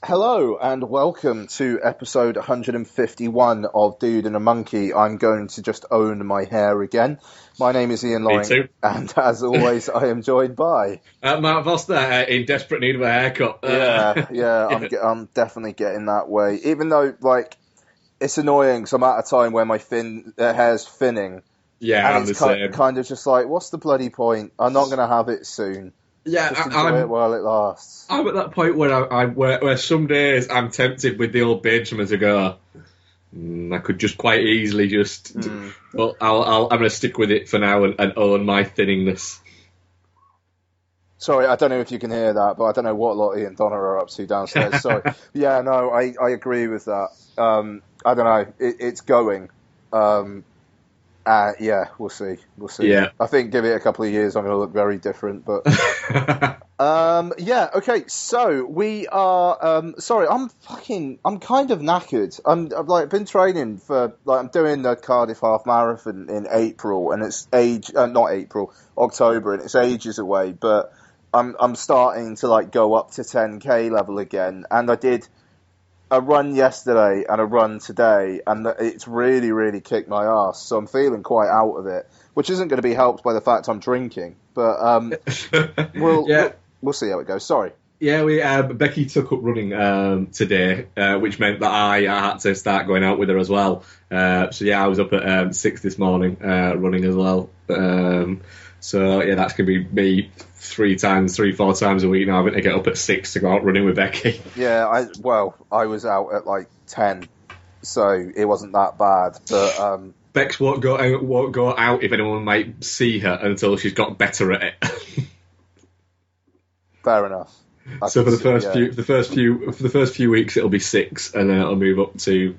Hello and welcome to episode 151 of Dude and a Monkey. I'm going to just own my hair again. My name is Ian Me Loring, too. and as always, I am joined by... Mark Foster, in desperate need of a haircut. I'm definitely getting that way. Even though, it's annoying because I'm at a time where my hair's thinning. Yeah, and I'm it's the same. kind of just like, what's the bloody point? I'm not going to have it soon. Yeah, Just enjoy it while it lasts. I'm at that point where some days I'm tempted with the old beard trimmer to go, I could just quite easily but I'm going to stick with it for now and own my thinningness. Sorry, I don't know if you can hear that, but I don't know what Lottie and Donna are up to downstairs. Sorry. Yeah, no, I agree with that. I don't know. It's going. Yeah, we'll see. Yeah. I think give it a couple of years, I'm going to look very different. But yeah, okay. So we are. Sorry, I'm kind of knackered. I've been training for I'm doing the Cardiff Half Marathon in April, and it's October, and it's ages away. But I'm starting to go up to 10k level again, and I did a run yesterday and a run today, and it's really, really kicked my ass. So I'm feeling quite out of it, which isn't going to be helped by the fact I'm drinking. But we'll see how it goes. Sorry. Yeah, Becky took up running today, which meant that I had to start going out with her as well. So yeah, I was up at 6 this morning running as well. So yeah, that's going to be me 4 times a week now, having to get up at 6 to go out running with Becky. Yeah, I was out at 10, so it wasn't that bad. But Bex won't go out if anyone might see her until she's got better at it. Fair enough. So for the first few weeks it'll be 6, and then it'll move up to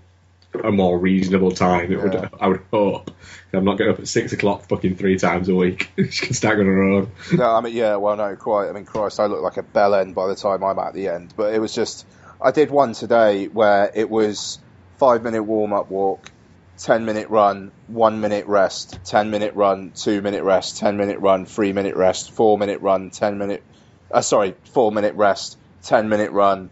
a more reasonable time. I would hope. I'm not getting up at 6 o'clock fucking 3 times a week. She can start on her own. No, no, quite. I mean, Christ, I look like a bell end by the time I'm at the end. But it was just, I did one today where it was 5-minute warm-up walk, 10-minute run, 1-minute rest, 10-minute run, 2-minute rest, 10-minute run, 3-minute rest, 4-minute run, 4-minute rest, 10-minute run,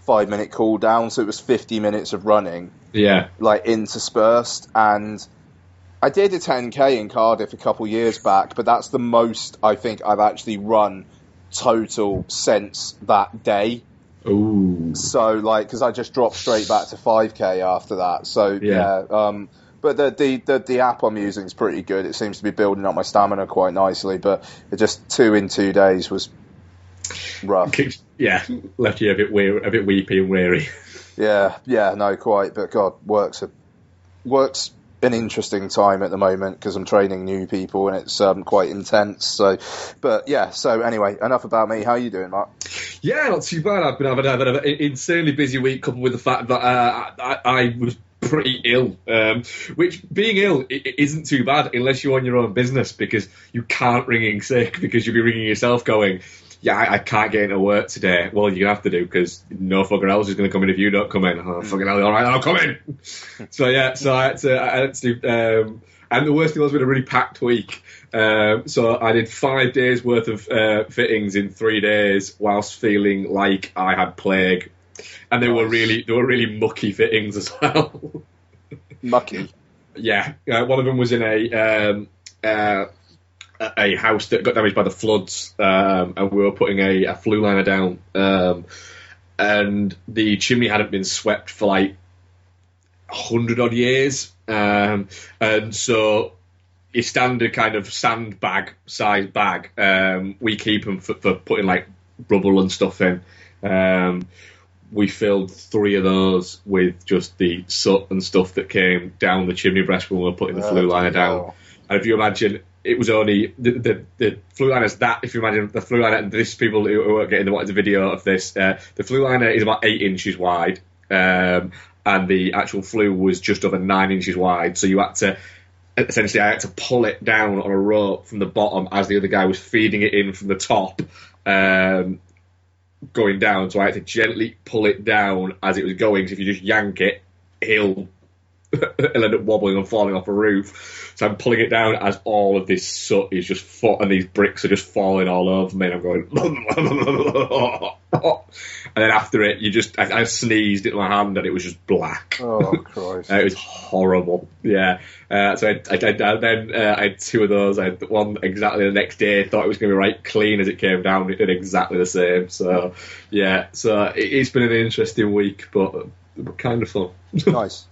5-minute cool down. So it was 50 minutes of running. Yeah. Interspersed. And I did a 10k in Cardiff a couple years back, but that's the most I think I've actually run total since that day. Ooh. So because I just dropped straight back to 5k after that. So yeah. But the app I'm using is pretty good. It seems to be building up my stamina quite nicely. But it just 2 in 2 days was rough. Yeah, left you a bit weepy and weary. Yeah, no, quite. But God, works an interesting time at the moment because I'm training new people and it's quite intense. So, but yeah. So anyway, enough about me. How are you doing, Mark? Yeah, not too bad. I've had an insanely busy week, coupled with the fact that I was pretty ill. Which, being ill, it isn't too bad unless you own your own business, because you can't ring in sick, because you'll be ringing yourself going, yeah, I can't get into work today. Well, you're going to have to do, because no fucker else is going to come in if you don't come in. Oh, fucking hell, all right, I'll come in. So I had to do, and the worst thing was, we had a really packed week. So I did 5 days worth of fittings in 3 days whilst feeling like I had plague. And they were really mucky fittings as well. Mucky? Yeah. One of them was in a house that got damaged by the floods, and we were putting a flue liner down, and the chimney hadn't been swept for 100 odd years, and so your standard kind of sandbag size bag, we keep them for putting rubble and stuff in. We filled 3 of those with just the soot and stuff that came down the chimney breast when we were putting the flue liner down. And if you imagine, it was only the flue liner's that. If you imagine the flue liner, and this people who are getting the video of this, the flue liner is about 8 inches wide, and the actual flue was just over 9 inches wide. So you had to, essentially, I had to pull it down on a rope from the bottom as the other guy was feeding it in from the top, going down. So I had to gently pull it down as it was going. So if you just yank it, he'll it'll end up wobbling and falling off a roof. So I'm pulling it down as all of this soot is just and these bricks are just falling all over me, and I'm going. And then after it, I sneezed into my hand, and it was just black. Oh Christ! It was horrible. Yeah. So I had two of those. I had one exactly the next day. Thought it was going to be right clean as it came down. It did exactly the same. So yeah. So it's been an interesting week, but kind of fun. Nice.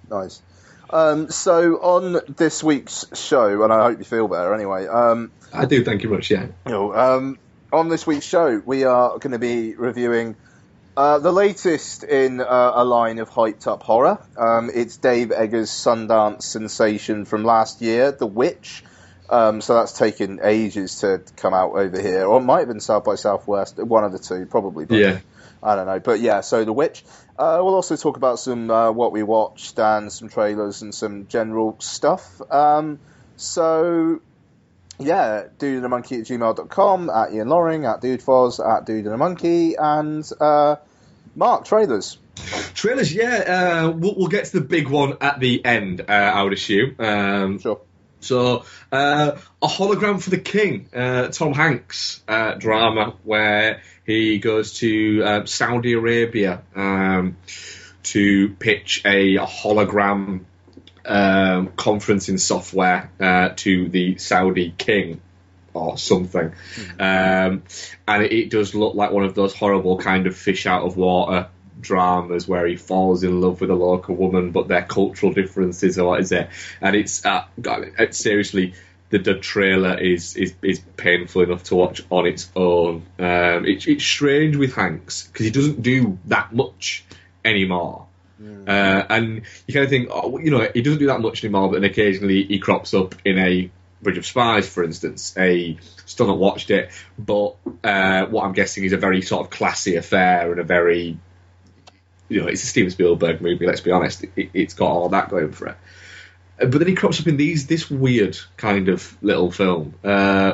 So on this week's show, and I hope you feel better anyway. I do, thank you much, yeah. On this week's show, we are going to be reviewing the latest in a line of hyped-up horror. It's Dave Eggers' Sundance sensation from last year, The Witch. So that's taken ages to come out over here. Or it might have been South by Southwest, one of the two, probably. But yeah. I don't know. But yeah, so The Witch. We'll also talk about some what we watched and some trailers and some general stuff. So, yeah, dudeandamonkey@gmail.com, at Ian Loring, at DudeFoz, at dudeandamonkey, and Mark, trailers. Trailers, yeah. We'll get to the big one at the end, I would assume. Sure. So, a hologram for the king, Tom Hanks drama, where he goes to Saudi Arabia to pitch a hologram conferencing software to the Saudi king or something. And it does look like one of those horrible kind of fish out of water dramas where he falls in love with a local woman, but their cultural differences, or what is it? And it's seriously, the trailer is painful enough to watch on its own. It's strange with Hanks because he doesn't do that much anymore. And you kind of think, he doesn't do that much anymore, but then occasionally he crops up in a Bridge of Spies, for instance. Still not watched it, but what I'm guessing is a very sort of classy affair and a very, it's a Steven Spielberg movie, let's be honest. It's got all that going for it. But then he crops up in this weird kind of little film,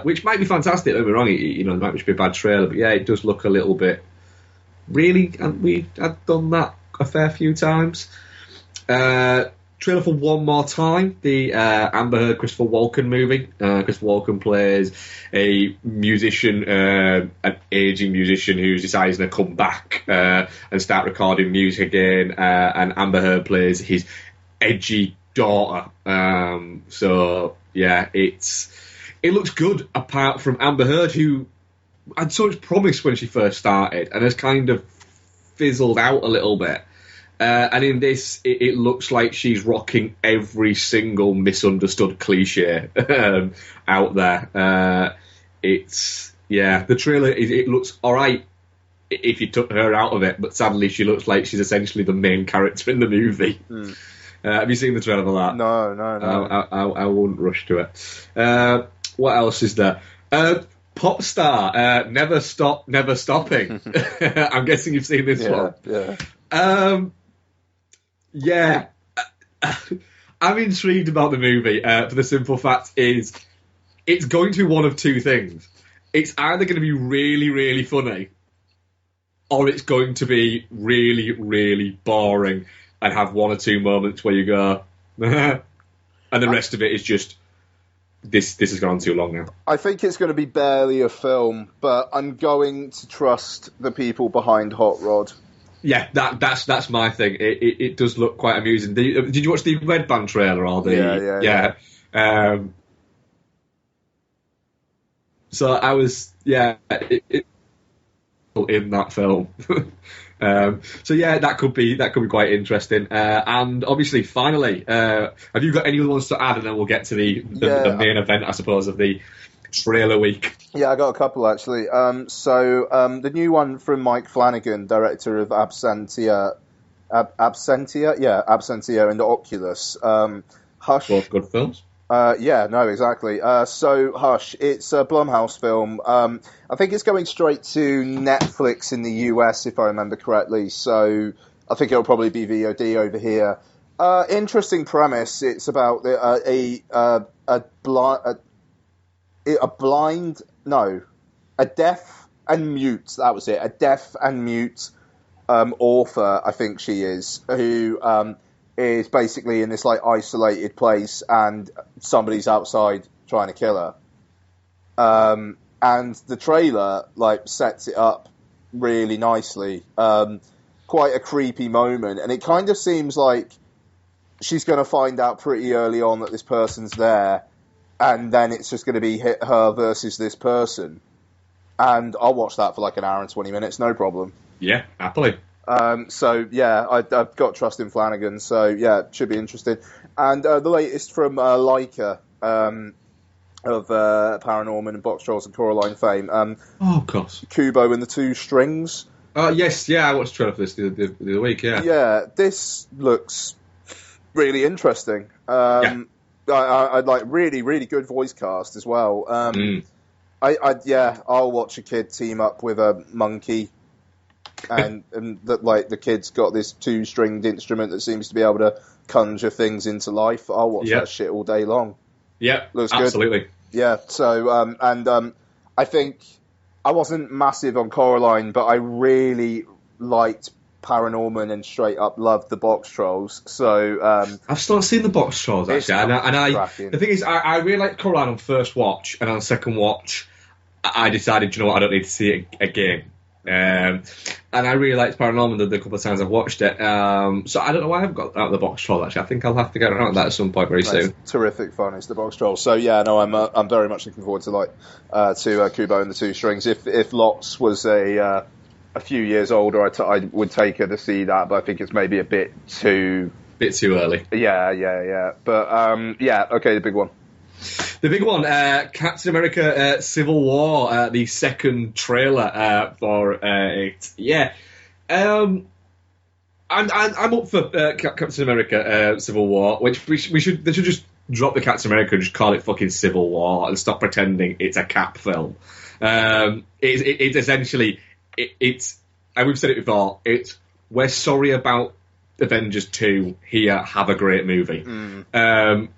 which might be fantastic, don't get me wrong, it might just be a bad trailer, but yeah, it does look a little bit, really, and I've done that a fair few times. Trailer for One More Time, the Amber Heard Christopher Walken movie. Christopher Walken plays a musician, an aging musician who's deciding to come back and start recording music again, and Amber Heard plays his edgy daughter. So yeah, it looks good, apart from Amber Heard, who had so much promise when she first started and has kind of fizzled out a little bit. And in this, it looks like she's rocking every single misunderstood cliche out there. The trailer, it looks all right if you took her out of it, but sadly she looks like she's essentially the main character in the movie. Have you seen the trailer for that? No. I wouldn't rush to it. What else is there? Pop star, Never Stop, Never Stopping. I'm guessing you've seen this one. Yeah. Yeah, I'm intrigued about the movie for the simple fact is it's going to be one of two things. It's either going to be really, really funny, or it's going to be really, really boring and have one or two moments where you go, and the rest of it is just, this has gone on too long now. I think it's going to be barely a film, but I'm going to trust the people behind Hot Rod. Yeah, that's my thing. It does look quite amusing. Did you watch the Red Band trailer or the? Yeah. So I was in that film. So yeah, that could be quite interesting. And obviously, finally, have you got any other ones to add? And then we'll get to the main event, I suppose, of the trailer week. Yeah, I got a couple actually. So the new one from Mike Flanagan, director of Absentia, and Oculus. Hush. Both good films. Yeah, no, exactly. So Hush, it's a Blumhouse film. I think it's going straight to Netflix in the US, if I remember correctly. So I think it'll probably be VOD over here. Interesting premise. It's about a deaf and mute, that was it, a deaf and mute author, I think she is, who is basically in this like isolated place, and somebody's outside trying to kill her. And the trailer like sets it up really nicely. Quite a creepy moment, and it kind of seems like she's going to find out pretty early on that this person's there, and then it's just going to be hit her versus this person. And I'll watch that for like an hour and 20 minutes, no problem. Yeah, happily. So yeah, I've got trust in Flanagan, so yeah, it should be interesting. And the latest from Leica, of Paranorman and Box Trolls and Coraline fame. Of course. Kubo and the Two Strings. Yes, yeah, I watched the trailer for this the other week, yeah. Yeah, this looks really interesting. I like really, really good voice cast as well. I'll watch a kid team up with a monkey, and that like the kid's got this 2-stringed instrument that seems to be able to conjure things into life. I'll watch that shit all day long. Yeah, looks absolutely. Good. Yeah, so I think I wasn't massive on Coraline, but I really liked Paranorman and straight up loved the Box Trolls. So I've still seen the Box Trolls actually, the thing is, I really liked Coraline on first watch, and on second watch, I decided, you know what, I don't need to see it again. And I really liked Paranorman the couple of times I've watched it. So I don't know why I haven't got out of the Box Troll actually. I think I'll have to get around to that at some point very soon. Terrific fun is the Box Troll. So yeah, no, I'm very much looking forward to Kubo and the Two Strings. If Lots was a few years older, I would take her to see that, but I think it's maybe a bit too early. Yeah. But okay, the big one. The big one, Captain America Civil War, the second trailer for it. Yeah. I'm up for Captain America Civil War, which they should just drop the Captain America and just call it fucking Civil War and stop pretending it's a Cap film. It's essentially, it's, and we've said it before, we're sorry about Avengers 2, here, have a great movie. And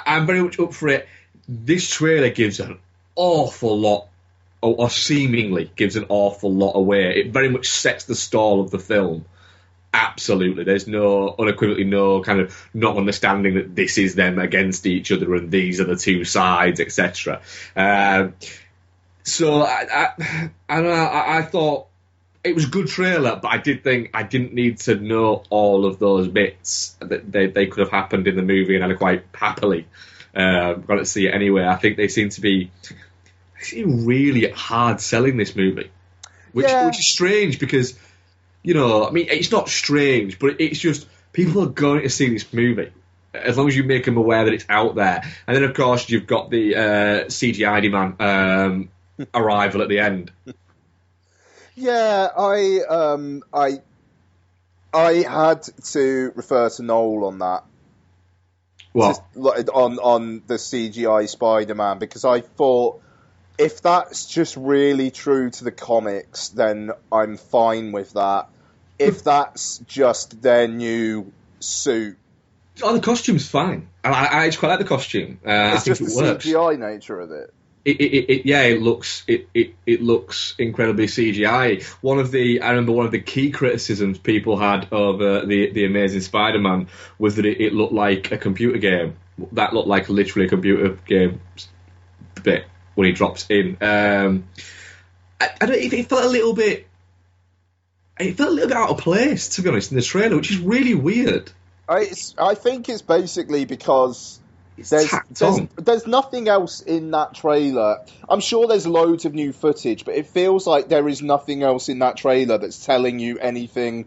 I'm very much up for it. This trailer gives an awful lot, or seemingly gives an awful lot away. It very much sets the stall of the film. Absolutely. There's unequivocally no kind of not understanding that this is them against each other and these are the two sides, etc. So I thought it was a good trailer, but I did think I didn't need to know all of those bits. That they could have happened in the movie, and I'd quite happily got to see it anyway. I think they seem to be really hard selling this movie, which is strange because, you know, I mean, it's not strange, but it's just people are going to see this movie as long as you make them aware that it's out there. And then, of course, you've got the CGI man arrival at the end. Yeah, I had to refer to Noel on that. What? On the CGI Spider-Man, because I thought if that's just really true to the comics, then I'm fine with that. If that's just their new suit, the costume's fine. I actually quite like the costume. It's just the works. CGI nature of it. It looks incredibly CGI. I remember one of the key criticisms people had over the Amazing Spider-Man was that it looked like a computer game. That looked like literally a computer game bit when he drops in. It felt a little bit out of place, to be honest, in the trailer, which is really weird. I think it's basically because there's nothing else in that trailer. I'm sure there's loads of new footage, but it feels like there is nothing else in that trailer that's telling you anything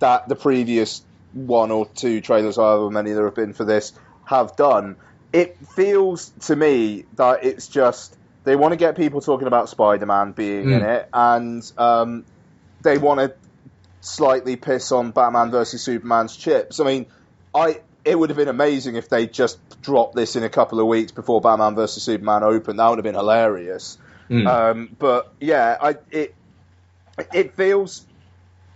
that the previous one or two trailers, however many there have been for this, have done. It feels to me that it's just they want to get people talking about Spider-Man being in it, and they want to slightly piss on Batman versus Superman's chips. I mean, it would have been amazing if they just dropped this in a couple of weeks before Batman vs Superman opened. That would have been hilarious. But yeah, it feels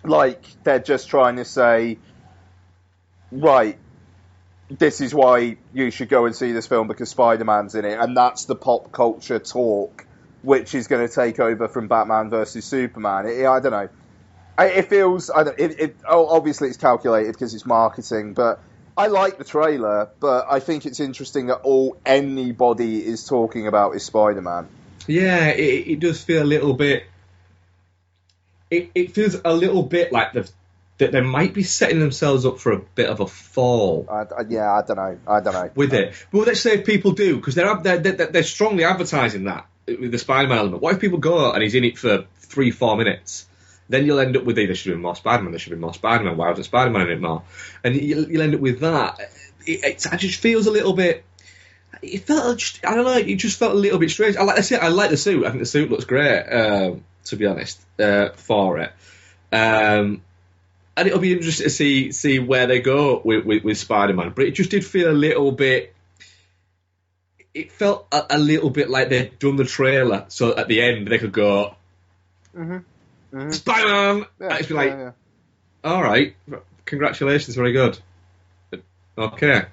like they're just trying to say, right, this is why you should go and see this film because Spider-Man's in it, and that's the pop culture talk, which is going to take over from Batman vs Superman. I don't know. It feels. Obviously, it's calculated because it's marketing, but I like the trailer. But I think it's interesting that all anybody is talking about is Spider-Man. Yeah, it does feel a little bit. It feels a little bit like that they might be setting themselves up for a bit of a fall. I don't know. With it. But let's say if people do, because they're strongly advertising that with the Spider-Man element. What if people go and he's in it for 3-4 minutes? Then you'll end up with either should be more Spider-Man, there should be more Spider-Man. Why wasn't Spider-Man in it more? And you'll end up with that. It just feels a little bit. It felt just, I don't know. It just felt a little bit strange. I like the suit. I think the suit looks great. To be honest, for it. And it'll be interesting to see where they go with Spider-Man. But it just did feel a little bit. It felt a little bit like they'd done the trailer, so at the end they could go. Spider-Man! Yeah, It's like, all right, congratulations, very good. Okay.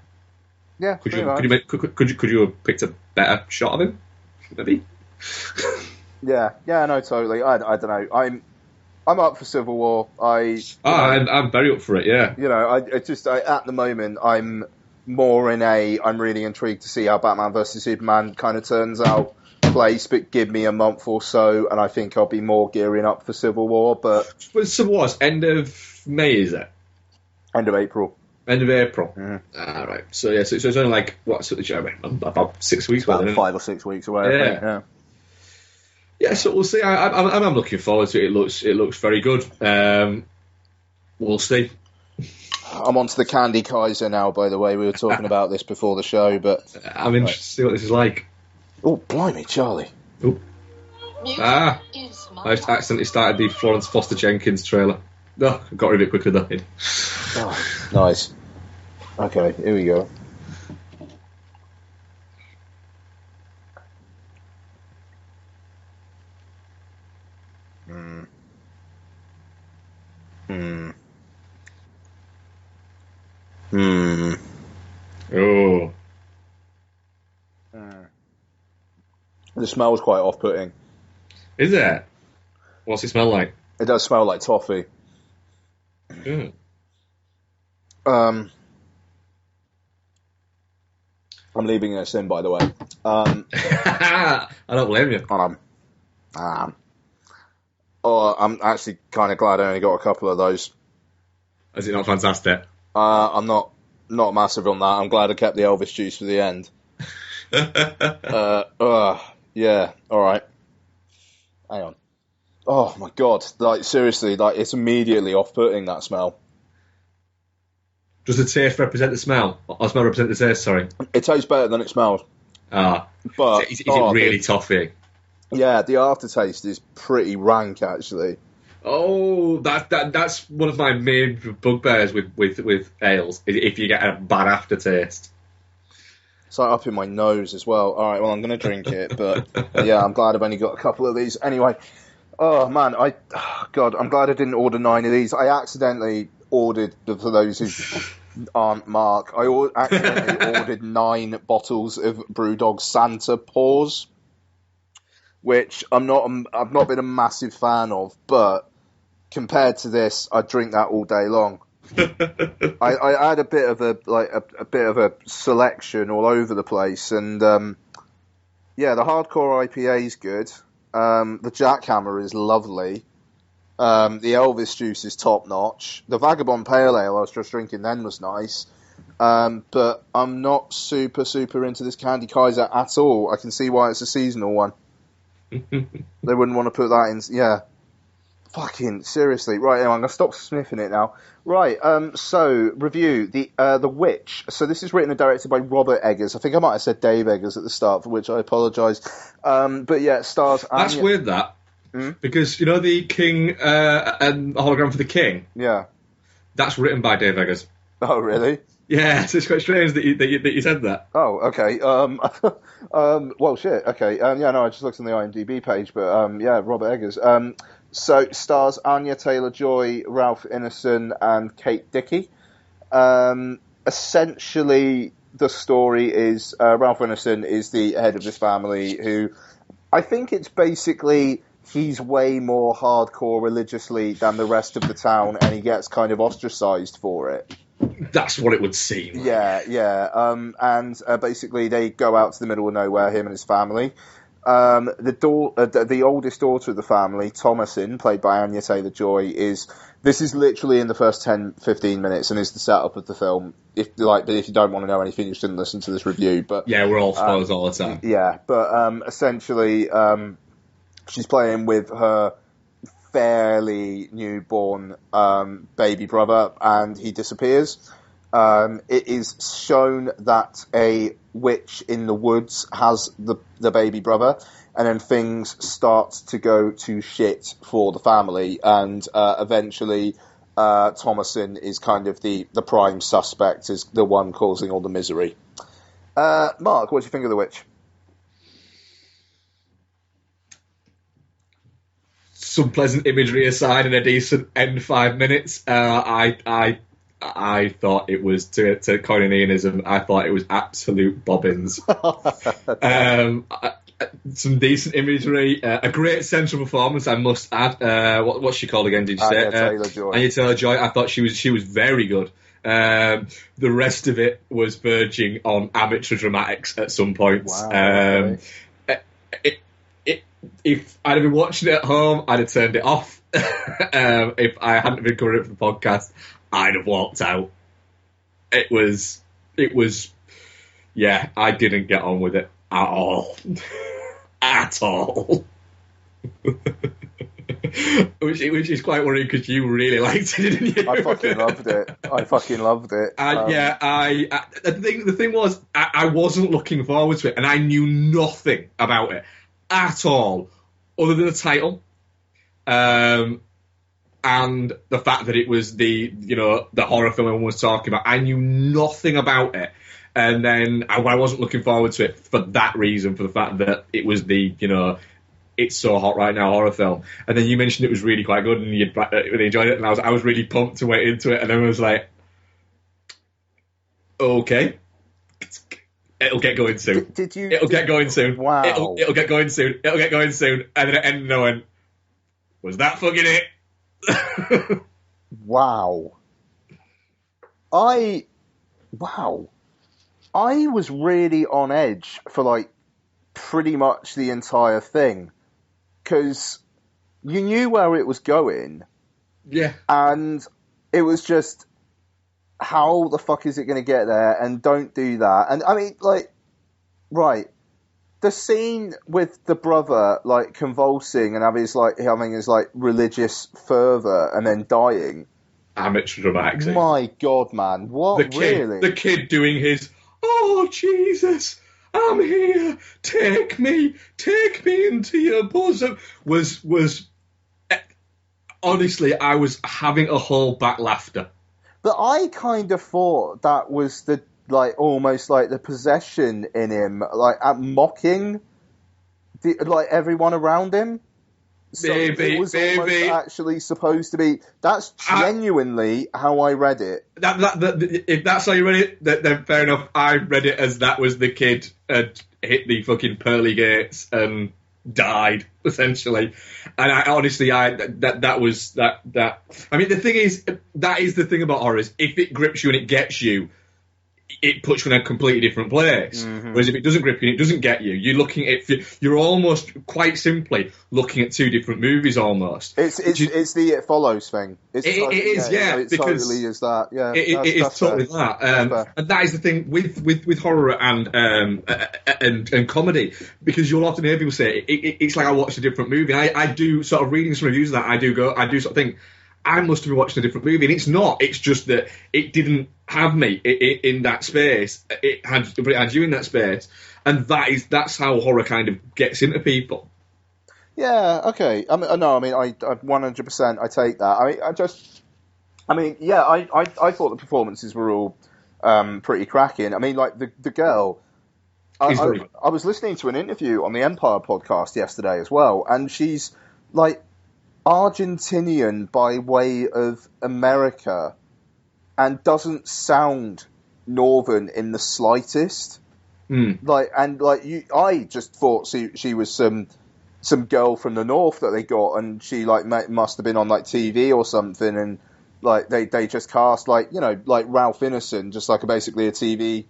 Yeah. Could you have picked a better shot of him? Maybe. Yeah. No, totally. I don't know. I'm up for Civil War. I'm very up for it. Yeah. You know, at the moment I'm more in I'm really intrigued to see how Batman vs Superman kind of turns out. Place, but give me a month or so, and I think I'll be more gearing up for Civil War. But Civil War's end of May, is it? End of April. End of April. Mm-hmm. All right. So yeah, so it's only like about 6 weeks away. About 5 or 6 weeks away. Yeah. I think, yeah. Yeah. So we'll see. I'm looking forward to it. It looks very good. We'll see. I'm onto the Candy Kaiser now. By the way, we were talking about this before the show, but I'm interested to see what this is like. Oh, blimey, Charlie. Oh. I accidentally started the Florence Foster Jenkins trailer. No, I got rid of it quicker than Oh, nice. Okay, here we go. Oh. The smell's quite off-putting. Is it? What's it smell like? It does smell like toffee. Mm. I'm leaving this in, by the way. I don't blame you. I'm actually kind of glad I only got a couple of those. Is it not fantastic? I'm not massive on that. I'm glad I kept the Elvis juice for the end. Yeah, alright. Hang on. Oh my god, like seriously, like it's immediately off-putting, that smell. Does the taste represent the smell? Or smell represent the taste, sorry? It tastes better than it smells. But is it really toffee? Yeah, the aftertaste is pretty rank, actually. Oh, that's one of my main bugbears with ales, if you get a bad aftertaste. It's like up in my nose as well. All right, well, I'm going to drink it, but yeah, I'm glad I've only got a couple of these. Anyway, oh man, I'm glad I didn't order 9 of these. I accidentally ordered, for those who aren't Mark, accidentally ordered 9 bottles of Brewdog Santa Paws, which I've not been a massive fan of, but compared to this, I'd drink that all day long. I had a bit of a selection all over the place, and yeah, the hardcore IPA is good. The Jackhammer is lovely. The Elvis juice is top notch. The Vagabond Pale Ale I was just drinking then was nice, but I'm not super into this Candy Kaiser at all. I can see why it's a seasonal one. They wouldn't want to put that in. Yeah. Fucking seriously, right? I'm gonna stop sniffing it now. Right, so review the Witch. So this is written and directed by Robert Eggers. I think I might have said Dave Eggers at the start, for which I apologise. But yeah, it stars. That's weird, that because you know the King and the hologram for the King. Yeah, that's written by Dave Eggers. Oh, really? Yeah, so it's quite strange that you said that. Oh, okay. Well, shit. Okay. Yeah, no, I just looked on the IMDb page, but yeah, Robert Eggers. So it stars Anya Taylor-Joy, Ralph Ineson, and Kate Dickie. Essentially, the story is Ralph Ineson is the head of this family who, I think it's basically he's way more hardcore religiously than the rest of the town, and he gets kind of ostracized for it. That's what it would seem. Yeah. And basically, they go out to the middle of nowhere, him and his family. The oldest daughter of the family, Thomasin, played by Anya Taylor-Joy, this is literally in the first 10-15 minutes, and is the setup of the film. If you don't want to know anything, you shouldn't listen to this review. But yeah, we're all spoilers all the time. Yeah, but essentially, she's playing with her fairly newborn baby brother, and he disappears. It is shown that a witch in the woods has the baby brother, and then things start to go to shit for the family, and eventually Thomasin is kind of the prime suspect, is the one causing all the misery. Mark, what do you think of The Witch? Some pleasant imagery aside and a decent end 5 minutes, I thought it was, to coin an Ianism, I thought it was absolute bobbins. Some decent imagery, a great central performance, I must add. What's she called again? Did you say? Anya Taylor-Joy. I thought she was very good. The rest of it was verging on amateur dramatics at some points. Wow, if I'd have been watching it at home, I'd have turned it off. If I hadn't been covering it for the podcast, I'd have walked out. It was, yeah, I didn't get on with it at all. At all. which is quite worrying because you really liked it, didn't you? I fucking loved it. And the thing was, I wasn't looking forward to it, and I knew nothing about it at all, other than the title. And the fact that it was the horror film everyone was talking about. I knew nothing about it. And then I wasn't looking forward to it for that reason, for the fact that it was the, It's So Hot Right Now horror film. And then you mentioned it was really quite good and you really enjoyed it. And I was really pumped to wait into it. And then I was like, okay. It'll get going soon. It'll get going soon. Wow. It'll get going soon. It'll get going soon. And then at the end, I went, was that fucking it? Wow. I was really on edge for pretty much the entire thing, because you knew where it was going. Yeah. And it was just, how the fuck is it going to get there? And don't do that. And I mean, right. The scene with the brother, convulsing and having his religious fervour and then dying. Amateur dramatics. My God, man. What, really? The kid doing his, oh, Jesus, I'm here. Take me into your bosom. Was honestly, I was having a whole back laughter. But I kind of thought that was the, almost the possession in him, at mocking everyone around him. So it was almost actually supposed to be. That's genuinely how I read it. If that's how you read it, then fair enough. I read it as that was the kid had hit the fucking pearly gates and died, essentially. And I honestly, that was. I mean, the thing is, that is the thing about horrors. If it grips you and it gets you, it puts you in a completely different place. Mm-hmm. Whereas if it doesn't grip you and it doesn't get you, you're almost quite simply looking at two different movies almost. It's the It Follows thing. It is, because totally is that. Yeah, it is totally that. And that is the thing with horror and comedy, because you'll often hear people say it's like I watched a different movie. I do sort of reading some reviews of that. I do sort of think, I must have been watching a different movie, and it's not. It's just that it didn't have me in that space. It had you in that space, and that's how horror kind of gets into people. Yeah. Okay. I 100% I take that. I thought the performances were all pretty cracking. I mean, the girl. I was listening to an interview on the Empire podcast yesterday as well, and she's Argentinian by way of America and doesn't sound northern in the slightest. I just thought she was some some girl from the north that they got, and she like must have been on like TV or something, and like they just cast like like Ralph Ineson, just like basically a TV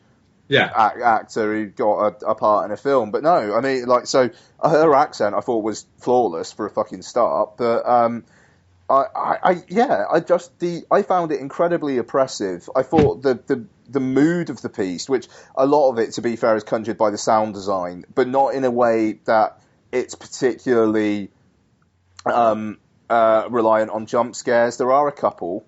actor who got a part in a film. But no, I mean, like, so her accent I thought was flawless for a fucking start, but I found it incredibly oppressive. I thought the mood of the piece, which a lot of it, to be fair, is conjured by the sound design, but not in a way that it's particularly reliant on jump scares. There are a couple,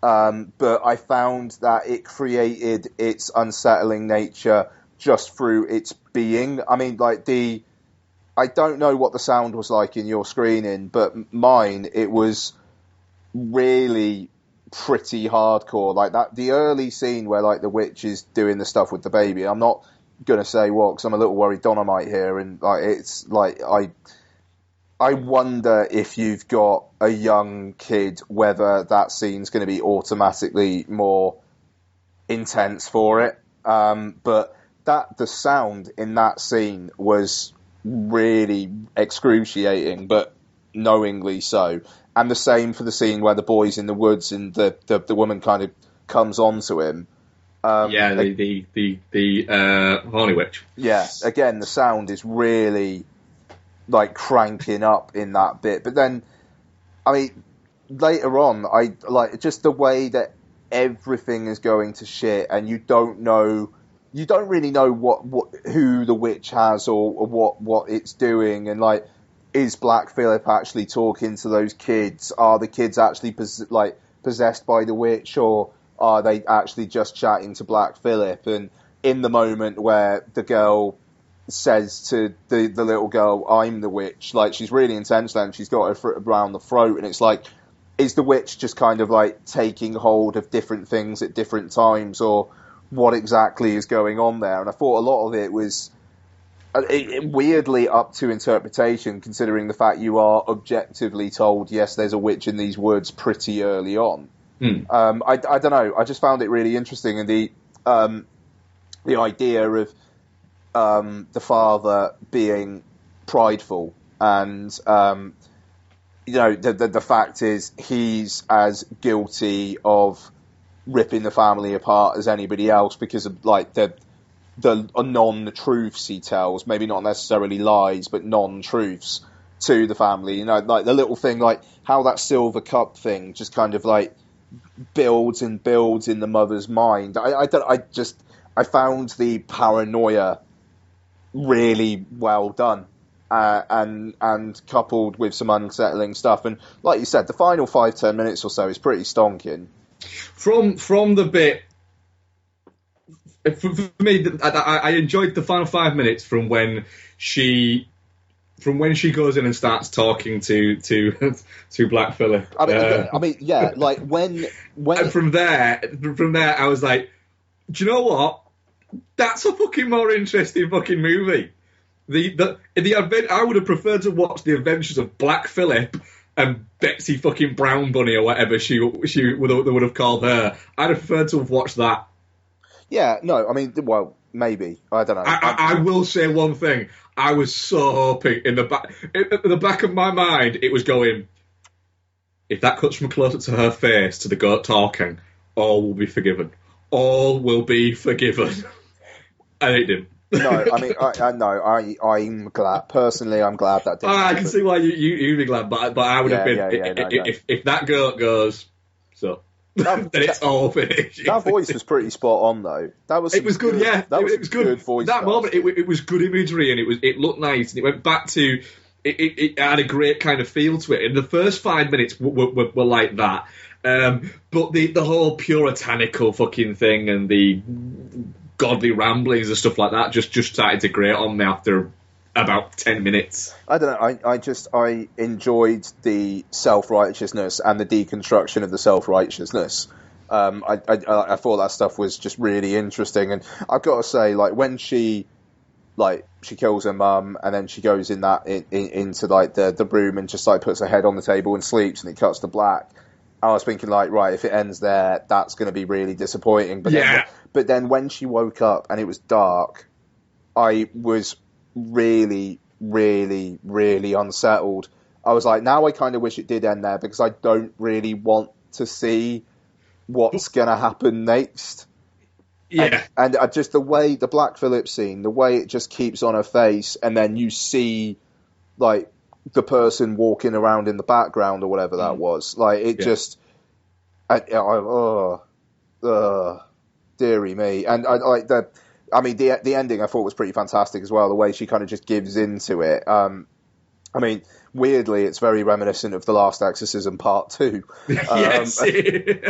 but I found that it created its unsettling nature just through its being. I mean, like I don't know what the sound was like in your screening, but mine, it was really pretty hardcore. Like that, the early scene where like the witch is doing the stuff with the baby. I'm not gonna say what, because I'm a little worried Donna might hear, and like it's like I wonder if you've got a young kid whether that scene's going to be automatically more intense for it. But the sound in that scene was really excruciating, but knowingly so. And the same for the scene where the boy's in the woods and the woman kind of comes onto him. The horny witch. Yeah, again, the sound is really like cranking up in that bit. But then, I mean, later on, I like just the way that everything is going to shit, and you don't really know who the witch has or what it's doing, and like, is Black Phillip actually talking to those kids? Are the kids actually possessed by the witch, or are they actually just chatting to Black Phillip? And in the moment where the girl says to the little girl, "I'm the witch," like, she's really intense then, she's got her foot around the throat, and it's like, is the witch just kind of like taking hold of different things at different times, or what exactly is going on there? And I thought a lot of it was weirdly up to interpretation, considering the fact you are objectively told, yes, there's a witch in these woods pretty early on. I don't know, I just found it really interesting, and the idea of the father being prideful, and the fact is he's as guilty of ripping the family apart as anybody else, because of like the non-truths he tells, maybe not necessarily lies, but non-truths to the family. Like the little thing, like how that silver cup thing just kind of like builds and builds in the mother's mind. I found the paranoia really well done, and coupled with some unsettling stuff. And like you said, the final 5-10 minutes or so is pretty stonking. From the bit, for me, I enjoyed the final 5 minutes from when she goes in and starts talking to Black Phillip. I mean, yeah, like when and from there, I was like, do you know what? That's a fucking more interesting fucking movie. I would have preferred to watch the adventures of Black Phillip and Betsy fucking Brown Bunny, or whatever they would have called her. I'd have preferred to have watched that. Yeah, no, I mean, well, maybe, I don't know. I will say one thing. I was so hoping in the back of my mind, it was going, if that cuts from closer to her face to the goat talking, all will be forgiven. All will be forgiven. And it didn't. No, I mean, I'm glad. Personally, I'm glad that didn't. I can see why you'd be glad, but I would have been if that goat goes, so then it's all finished. That voice was pretty spot on, though. It was good, yeah. That was it was good. Voice that moment, it was good imagery, and it looked nice, and it went back to it had a great kind of feel to it. And the first 5 minutes were like that, but the whole puritanical fucking thing and the godly ramblings and stuff like that just started to grate on me after about 10 minutes. I don't know, I enjoyed the self-righteousness and the deconstruction of the self-righteousness. I thought that stuff was just really interesting, and I've got to say, like, when she kills her mum and then she goes into like the room and just like puts her head on the table and sleeps, and it cuts to black, I was thinking, like, right, if it ends there, that's going to be really disappointing. But then when she woke up and it was dark, I was really, really, really unsettled. I was like, now I kind of wish it did end there because I don't really want to see what's going to happen next. Yeah. And just the way, the Black Phillip scene, the way it just keeps on her face, and then you see, like, the person walking around in the background or whatever that was. Like, it just... dearie me. And I like the ending I thought was pretty fantastic as well, the way she kind of just gives into it. I mean, weirdly, it's very reminiscent of The Last Exorcism Part 2. Yes, it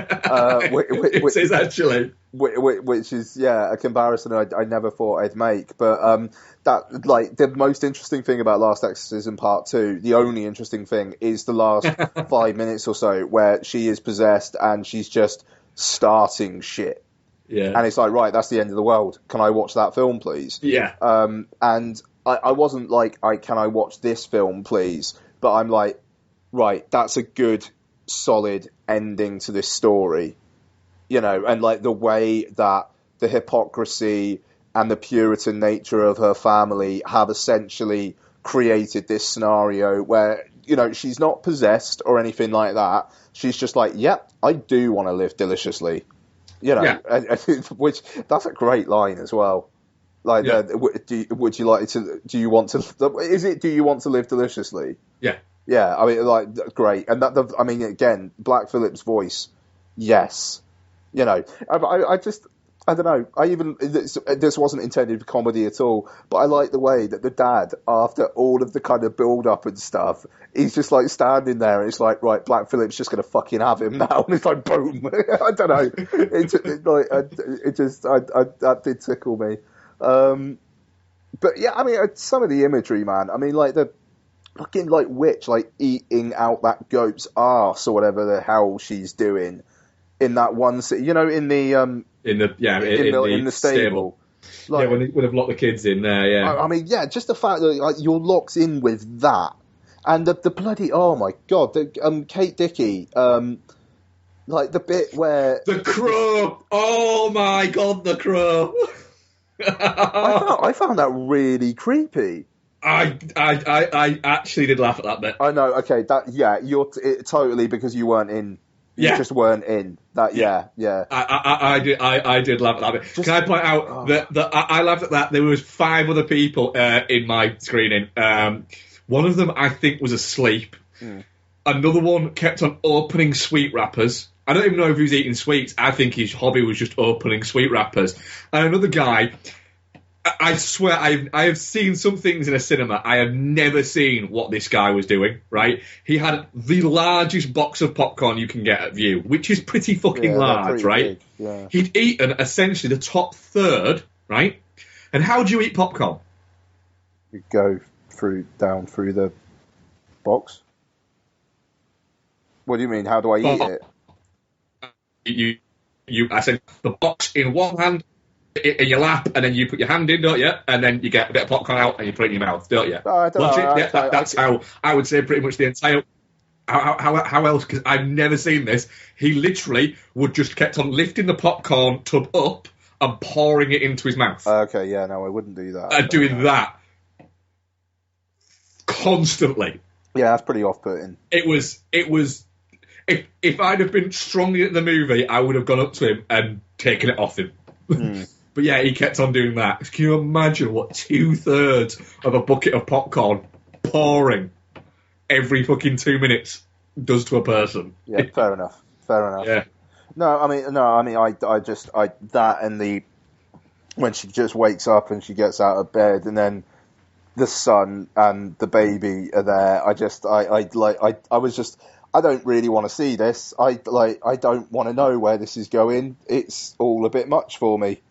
is actually. Which is, a comparison I never thought I'd make. But that, like, the most interesting thing about Last Exorcism Part 2, the only interesting thing, is the last 5 minutes or so, where she is possessed and she's just starting shit. Yeah. And it's like, right, that's the end of the world. Can I watch that film, please? Yeah. And I wasn't like, can I watch this film, please? But I'm like, right, that's a good, solid ending to this story. You know, and like the way that the hypocrisy and the Puritan nature of her family have essentially created this scenario where, you know, she's not possessed or anything like that. She's just like, yep, I do want to live deliciously. You know, which, that's a great line as well. Like, would you like to? Do you want to? Is it? Do you want to live deliciously? Yeah. Yeah. I mean, like, great. And that. I mean, again, Black Phillip's voice. Yes. You know, I just. I don't know. This wasn't intended for comedy at all, but I like the way that the dad, after all of the kind of build up and stuff, he's just like standing there and it's like, right, Black Phillip's just going to fucking have him now, and it's like, boom. I don't know. That did tickle me. But yeah, I mean, some of the imagery, man. I mean, like the fucking like witch, like eating out that goat's arse or whatever the hell she's doing in that one, you know, in the in the stable. Like, when they would have locked the kids in there. Yeah. I mean, yeah, just the fact that like, you're locked in with that, and the bloody, oh my god, the Kate Dickie, like the bit where the crow. Oh my god, the crow. I found that really creepy. I actually did laugh at that bit. I know. Okay, you're totally because you weren't in. You just weren't in that. Yeah. I did laugh at that bit. Can I point out that I laughed at that? There was 5 other people in my screening. One of them I think was asleep. Another one kept on opening sweet wrappers. I don't even know if he was eating sweets. I think his hobby was just opening sweet wrappers. And another guy, I swear, I have seen some things in a cinema. I have never seen what this guy was doing, right? He had the largest box of popcorn you can get at View, which is pretty fucking large, right? Yeah. He'd eaten essentially the top third, right? And how do you eat popcorn? You go down through the box. What do you mean? How do I eat it? I said the box in one hand, in your lap, and then you put your hand in, don't you? And then you get a bit of popcorn out and you put it in your mouth, don't you? I don't know. That's how I would say pretty much the entire. How else? Because I've never seen this. He literally would just kept on lifting the popcorn tub up and pouring it into his mouth. Okay, yeah, no, I wouldn't do that. Doing that constantly. Yeah, that's pretty off-putting. It was. If I'd have been strongly at the movie, I would have gone up to him and taken it off him. But yeah, he kept on doing that. Can you imagine what 2/3 of a bucket of popcorn pouring every fucking 2 minutes does to a person? Yeah, fair enough. Yeah. No, I mean, that and when she just wakes up and she gets out of bed and then the son and the baby are there. I don't really want to see this. I don't want to know where this is going. It's all a bit much for me.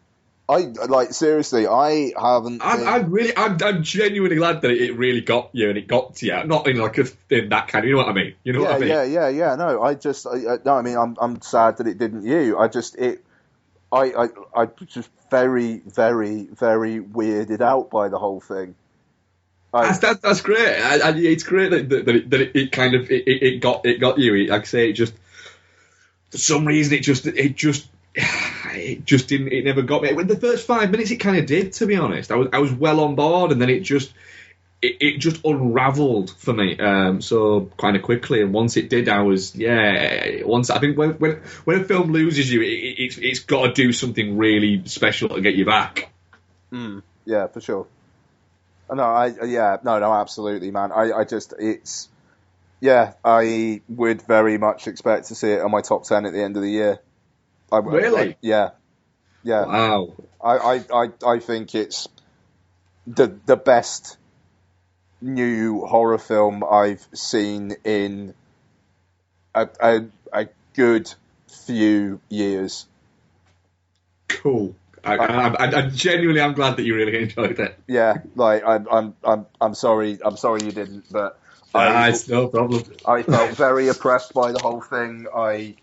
Seriously, I haven't. I'm genuinely glad that it really got you and it got to you. Not in in that kind of, you know what I mean? You know what I mean? Yeah. No, I mean, I'm sad that it didn't you. I just very, very, very weirded out by the whole thing. That's great. It's great that it kind of it got you. Like I say, it just for some reason it never got me. In the first 5 minutes, it kind of did. To be honest, I was well on board, and then it just it just unravelled for me so kind of quickly. And once it did, I was I think when a film loses you, it's got to do something really special to get you back. Yeah, for sure. No, absolutely, man. I would very much expect to see it on my top 10 at the end of the year. Really? Yeah. Wow. I think it's the best new horror film I've seen in a good few years. Cool. I genuinely am glad that you really enjoyed it. Yeah, like I'm sorry you didn't, but it's no problem. I felt very oppressed by the whole thing. I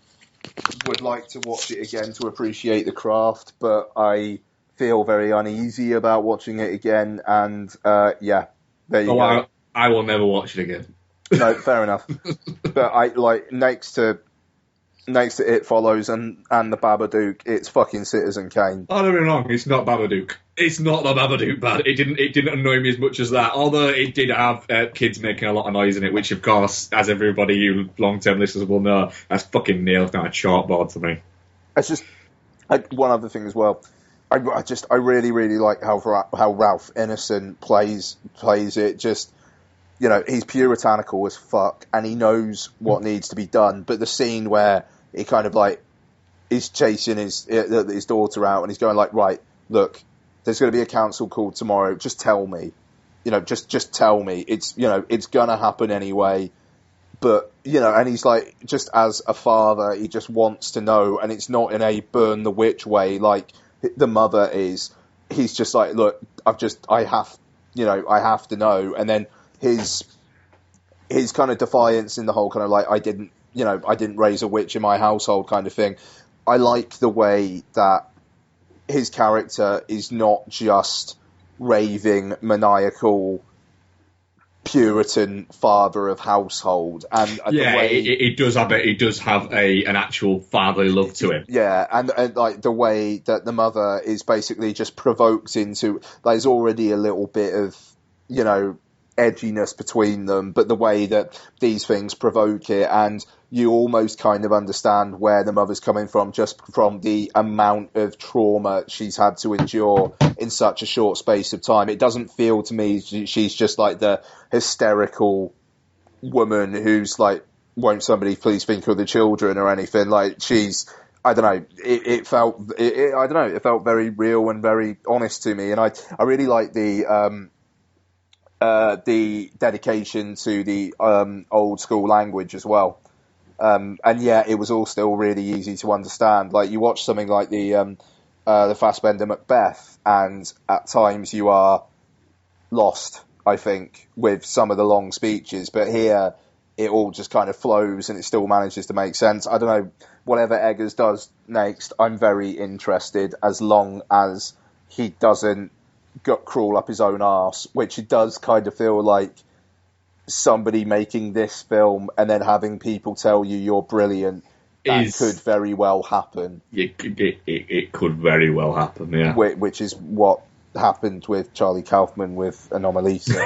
would like to watch it again to appreciate the craft, but I feel very uneasy about watching it again. And there you go. I will never watch it again. No, fair enough. But I like next to It Follows and the Babadook, it's fucking Citizen Kane. Oh, don't get me wrong, it's not Babadook. It's not the Babadook bad. It didn't annoy me as much as that. Although it did have kids making a lot of noise in it, which of course, as everybody you long-term listeners will know, that's fucking nailed down a chalkboard to me. It's just one other thing as well. I really really like how Ralph Ineson plays it. Just, you know, he's puritanical as fuck, and he knows what needs to be done. But the scene where he kind of like is chasing his daughter out, and he's going like, right, look, there's going to be a council call tomorrow. Just tell me, you know, just tell me. It's, you know, it's gonna happen anyway. But, you know, and he's like, just as a father, he just wants to know, and it's not in a burn the witch way like the mother is. He's just like, look, I have to know. And then his kind of defiance in the whole kind of like, I didn't raise a witch in my household kind of thing. I like the way that his character is not just raving, maniacal, Puritan father of household, and the way it does have an actual fatherly love to him. Yeah, and like the way that the mother is basically just provoked into, there's already a little bit of, you know, edginess between them, but the way that these things provoke it, and you almost kind of understand where the mother's coming from just from the amount of trauma she's had to endure in such a short space of time. It doesn't feel to me she's just like the hysterical woman who's like, won't somebody please think of the children or anything. Like, she's, I don't know, it felt very real and very honest to me. And I really like the dedication to the old school language as well. And yeah, it was all still really easy to understand. Like, you watch something like the Fassbender Macbeth, and at times you are lost, I think, with some of the long speeches. But here, it all just kind of flows, and it still manages to make sense. I don't know, whatever Eggers does next, I'm very interested, as long as he doesn't crawl up his own arse, which it does kind of feel like somebody making this film and then having people tell you you're brilliant. That could very well happen. It could very well happen, yeah. Which is what happened with Charlie Kaufman with Anomalisa.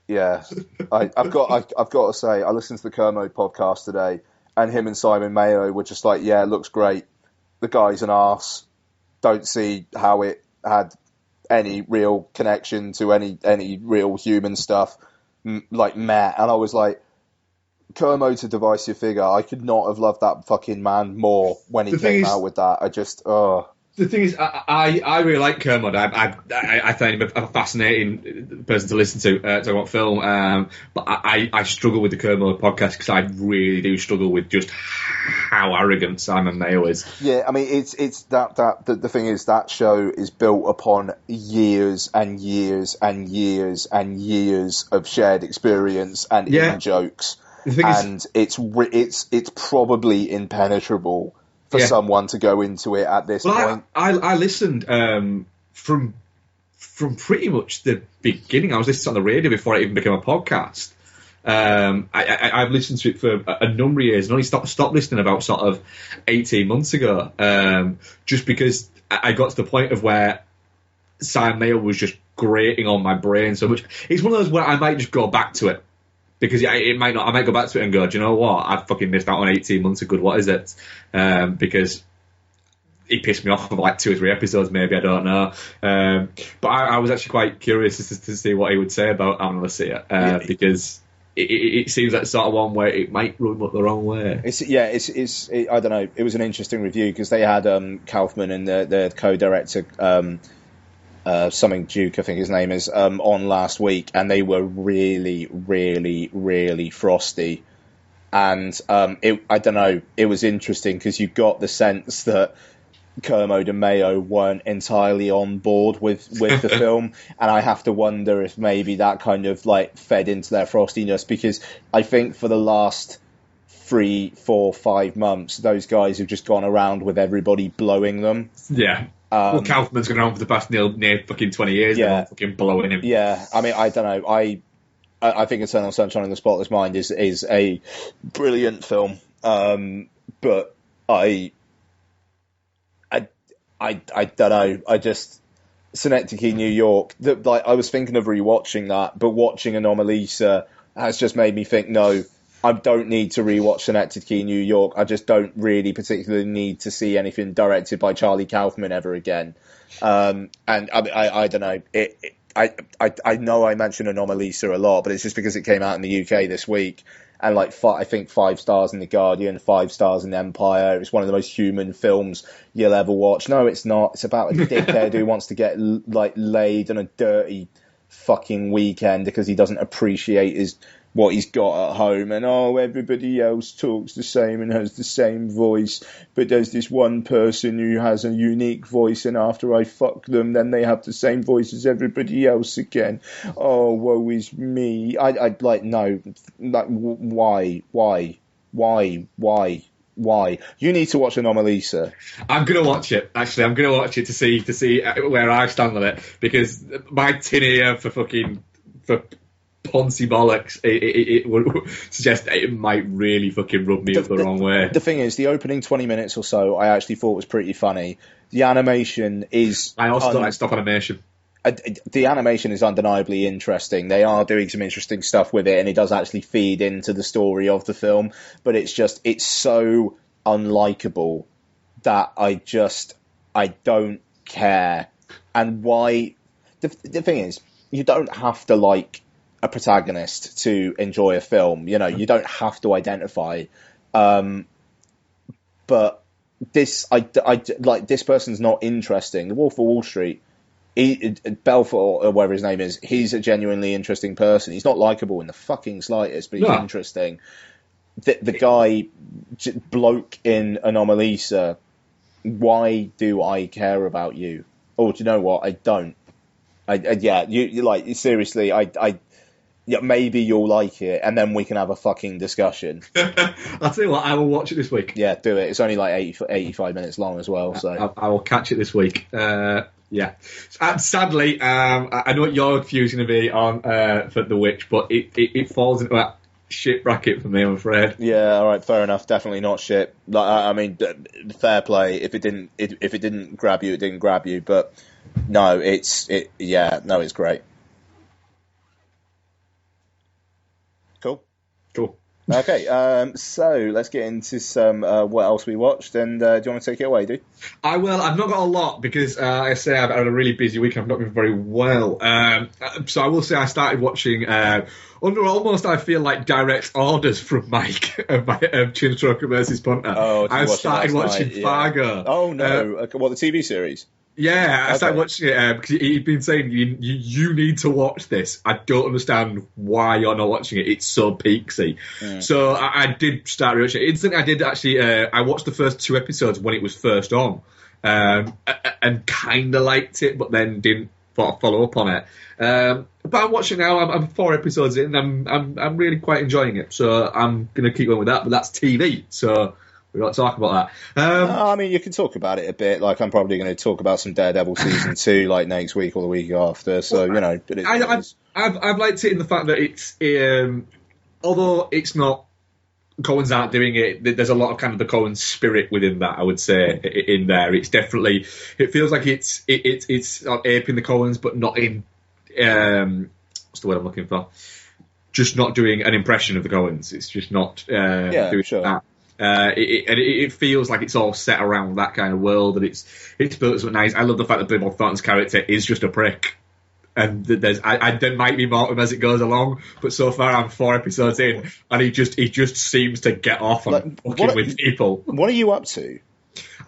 Yeah, I've got to say, I listened to the Kermode podcast today, and him and Simon Mayo were just like, yeah, it looks great. The guy's an arse. Don't see how it had any real connection to any real human stuff, like Matt. And I was like, Kermode's a divisive figure. I could not have loved that fucking man more when he came out with that. The thing is, I really like Kermode. I find him a fascinating person to listen to talk about film. But I struggle with the Kermode podcast because I really do struggle with just how arrogant Simon Mayo is. Yeah, I mean, it's the thing is, that show is built upon years and years and years and years of shared experience and in jokes, and it's probably impenetrable for someone to go into it at this point. I listened from pretty much the beginning. I was listening on the radio before it even became a podcast. I've listened to it for a number of years and only stopped listening about sort of 18 months ago, just because I got to the point of where Simon Mayo was just grating on my brain so much. It's one of those where I might just go back to it. Because it might not. I might go back to it and go, do you know what? I fucking missed out on 18 months of good. What is it? Because he pissed me off for like 2 or 3 episodes, maybe. I don't know. But I was actually quite curious to see what he would say about Analysia, because it seems like sort of one where it might run up the wrong way. I don't know. It was an interesting review because they had Kaufman and the co-director. Something Duke, I think his name is, on last week, and they were really, really, really frosty. And I don't know, it was interesting because you got the sense that Kermode and Mayo weren't entirely on board with the film, and I have to wonder if maybe that kind of like fed into their frostiness, because I think for the last 3, 4, 5 months, those guys have just gone around with everybody blowing them. Yeah. Well, Kaufman's gone on for the past near fucking 20 years. Yeah. And fucking blowing him. Yeah. I mean, I don't know. I think Eternal Sunshine of the Spotless Mind is a brilliant film. But I don't know. I just Synecdoche, New York. I was thinking of rewatching that, but watching Anomalisa has just made me think, no, I don't need to rewatch Synecdoche, New York. I just don't really particularly need to see anything directed by Charlie Kaufman ever again. And I don't know. I know I mention Anomalisa a lot, but it's just because it came out in the UK this week. And I think 5 stars in The Guardian, 5 stars in Empire. It's one of the most human films you'll ever watch. No, it's not. It's about a dickhead who wants to get laid on a dirty fucking weekend because he doesn't appreciate what he's got at home, and everybody else talks the same and has the same voice, but there's this one person who has a unique voice, and after I fuck them, then they have the same voice as everybody else again. Oh, woe is me. I'd no, why? You need to watch Anomalisa. I'm gonna watch it. Actually, I'm gonna watch it to see where I stand on it, because my tin ear for Poncy bollocks, it would suggest it might really fucking rub me up the wrong way. The thing is, the opening 20 minutes or so, I actually thought was pretty funny. The animation is... I also don't like stop animation. The animation is undeniably interesting. They are doing some interesting stuff with it, and it does actually feed into the story of the film, but it's so unlikable that I don't care. And why... The thing is, you don't have to like a protagonist to enjoy a film. You know, you don't have to identify. But this person's not interesting. The Wolf of Wall Street, Belfort, or whatever his name is, he's a genuinely interesting person. He's not likable in the fucking slightest, but he's interesting. The guy, bloke in Anomalisa, why do I care about you? Oh, do you know what? I don't. You like, seriously, yeah, maybe you'll like it, and then we can have a fucking discussion. I'll tell you what, I will watch it this week. Yeah, do it. It's only like 85 minutes long as well. So I will catch it this week. Yeah. Sadly, I know what your view's going to be on for The Witch, but it falls into that shit bracket for me, I'm afraid. Yeah, all right, fair enough. Definitely not shit. I mean, fair play. If it didn't grab you, it didn't grab you. But no, it's great. Cool. Okay, so let's get into some what else we watched, and do you want to take it away, dude? I will. I've not got a lot because I say I've had a really busy week. I've not been very well. So I will say I started watching under almost, I feel like, direct orders from Mike of Chinstroker versus Punter. Oh, I started watching Fargo. Yeah. Oh no! What, the TV series? Yeah, I started watching it because he'd been saying you need to watch this. I don't understand why you're not watching it. It's so peaksy. So I did start watching it. Instantly, I did actually. I watched the first 2 episodes when it was first on, and kind of liked it, but then didn't follow up on it. But I'm watching now. I'm 4 episodes in. I'm really quite enjoying it. So I'm gonna keep going with that. But that's TV. So we got to talk about that. I mean, you can talk about it a bit. Like, I'm probably going to talk about some Daredevil season 2, like next week or the week after. So, you know, I've liked it in the fact that it's although it's not, Cohen's aren't doing it. There's a lot of kind of the Cohen spirit within that, I would say, in there. It's definitely, it feels like it's aping the Cohens, but not in what's the word I'm looking for? Just not doing an impression of the Coens. It's just not doing that. It feels like it's all set around that kind of world, and it's built so nice. I love the fact that Billy Bob Thornton's character is just a prick, and there might be more of him as it goes along, but so far I'm 4 episodes in, and he just seems to get off on fucking with people. What are you up to?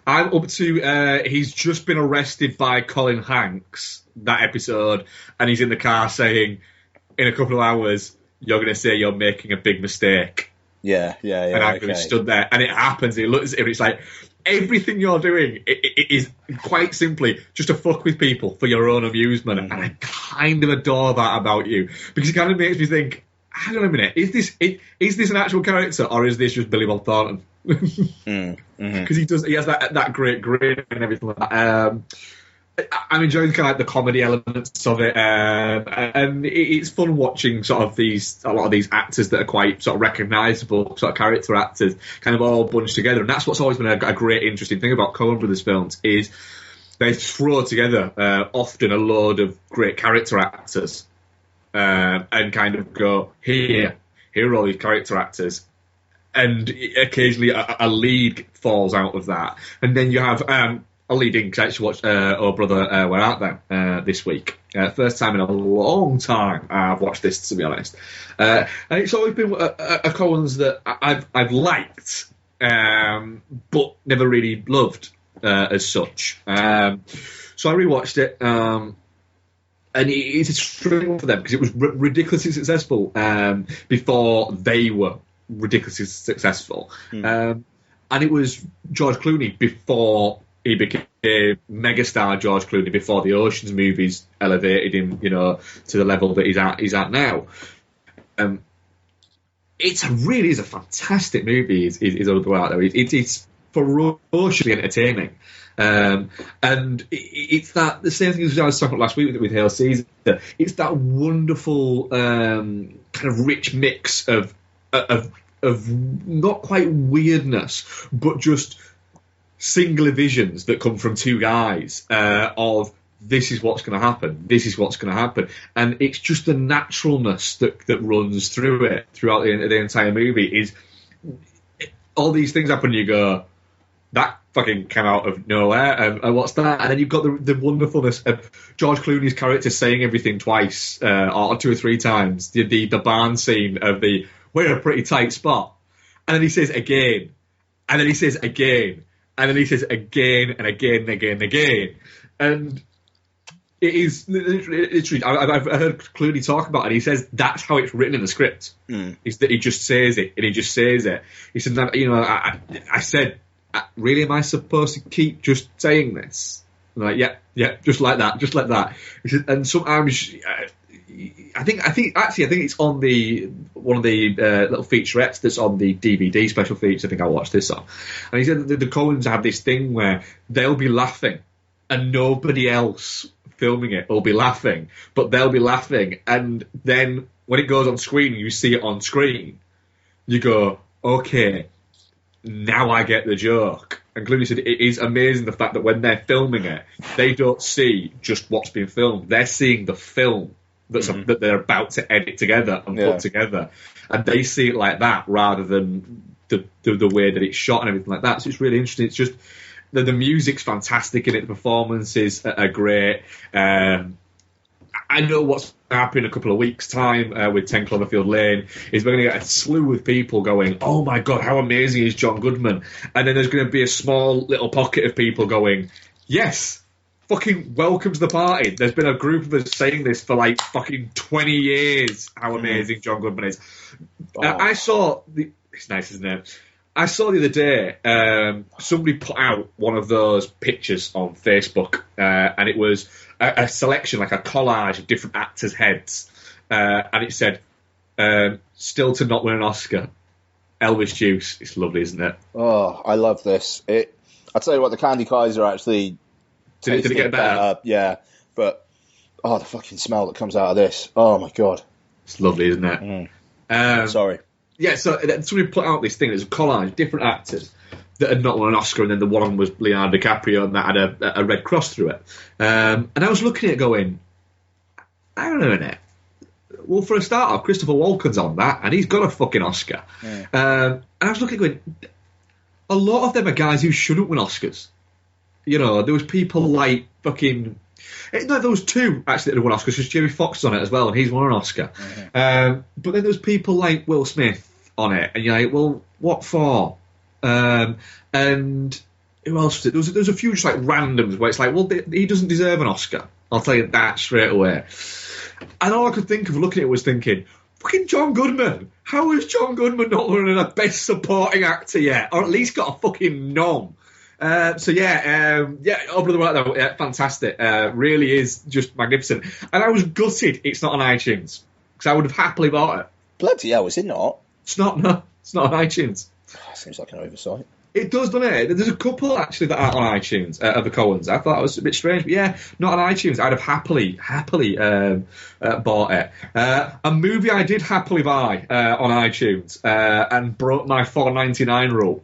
I'm up to he's just been arrested by Colin Hanks that episode, and he's in the car saying, "In a couple of hours, you're going to say you're making a big mistake." Yeah. And I'm going to be stood there, and it happens. He looks at him, and it's like, everything you're doing it is quite simply just to fuck with people for your own amusement. And I kind of adore that about you, because it kind of makes me think, hang on a minute, is this an actual character, or is this just Billy Bob Thornton? Because he has that great grin and everything like that. I'm enjoying kind of like the comedy elements of it, and it's fun watching sort of a lot of these actors that are quite sort of recognisable sort of character actors kind of all bunched together, and that's what's always been a great interesting thing about Coen Brothers films is they throw together often a load of great character actors and kind of go, here are all these character actors. And occasionally a lead falls out of that. And then you have a lead in, because I actually watched Oh Brother, Where Art Thou this week. First time in a long time I've watched this, to be honest. And it's always been a Coens that I've liked, but never really loved as such. So I rewatched it, and it's a strange one for them, because it was ridiculously successful before they were ridiculously successful. And it was George Clooney before he became megastar George Clooney, before the Ocean's movies elevated him, to the level that he's at now. It really is a fantastic movie. Is All About There. It's ferociously entertaining. And it's that the same thing as I was talking about last week with Hail Caesar. It's that wonderful kind of rich mix of not quite weirdness, but just singular visions that come from two guys of this is what's going to happen, this is what's going to happen, and it's just the naturalness that runs through it throughout the entire movie. Is all these things happen, and you go, that fucking came out of nowhere, and what's that? And then you've got the wonderfulness of George Clooney's character saying everything twice or 2 or 3 times. The barn scene of we're in a pretty tight spot, and then he says again, and then he says again, and then he says again and again and again and again. And it is literally, I've heard Clooney talk about it, and he says that's how it's written in the script. Is that he just says it, and he just says it. He said, I said, really, am I supposed to keep just saying this? And I'm like, yeah, just like that. He said, and sometimes, I think it's on one of the little featurettes that's on the DVD special feature. I think I watched this on. And he said that the Coens have this thing where they'll be laughing, and nobody else filming it will be laughing, but they'll be laughing, and then when it goes on screen and you see it on screen, you go, okay, now I get the joke. And Clooney said it is amazing the fact that when they're filming it, they don't see just what's being filmed. They're seeing the film that they're about to edit together and put together. And they see it like that rather than the way that it's shot and everything like that. So it's really interesting. It's just the music's fantastic in it. The performances are great. I know what's happening in a couple of weeks' time with 10 Cloverfield Lane is we're going to get a slew of people going, oh my God, how amazing is John Goodman? And then there's going to be a small little pocket of people going, yes, fucking welcome to the party. There's been a group of us saying this for like fucking 20 years, how amazing John Goodman is. It's nice, isn't it? I saw the other day, somebody put out one of those pictures on Facebook, and it was a selection, like a collage of different actors' heads, and it said, still to not win an Oscar, Elvis Juice. It's lovely, isn't it? Oh, I love this. I'll tell you what, the Candy Kaiser actually... Did it get better? Yeah, but, the fucking smell that comes out of this. Oh, my God. It's lovely, isn't it? Sorry. Yeah, so somebody put out this thing. There's a collage, different actors that had not won an Oscar, and then the one of them was Leonardo DiCaprio, and that had a red cross through it. And I was looking at it going, hang on a minute. Well, for a start off, Christopher Walken's on that, and he's got a fucking Oscar. Yeah. And I was looking, going, a lot of them are guys who shouldn't win Oscars. You know, there was people like fucking... No, there was two, actually, that won Oscars, because Jamie Foxx on it as well, and he's won an Oscar. Mm-hmm. But then there was people like Will Smith on it, and you're like, well, what for? And who else was it? There was a few just like randoms where it's like, well, he doesn't deserve an Oscar. I'll tell you that straight away. And all I could think of looking at it was thinking, fucking John Goodman. How is John Goodman not winning a Best Supporting Actor yet? Or at least got a fucking nom. Oh Brother Where Art Thou, yeah, fantastic. Really is just magnificent. And I was gutted it's not on iTunes, because I would have happily bought it. Bloody hell, is it not? It's not, no. It's not on iTunes. Seems like an oversight. It does, doesn't it? There's a couple, actually, that aren't on iTunes, of the Coens. I thought it was a bit strange, but yeah, not on iTunes. I'd have happily bought it. A movie I did happily buy on iTunes and broke my $4.99 rule.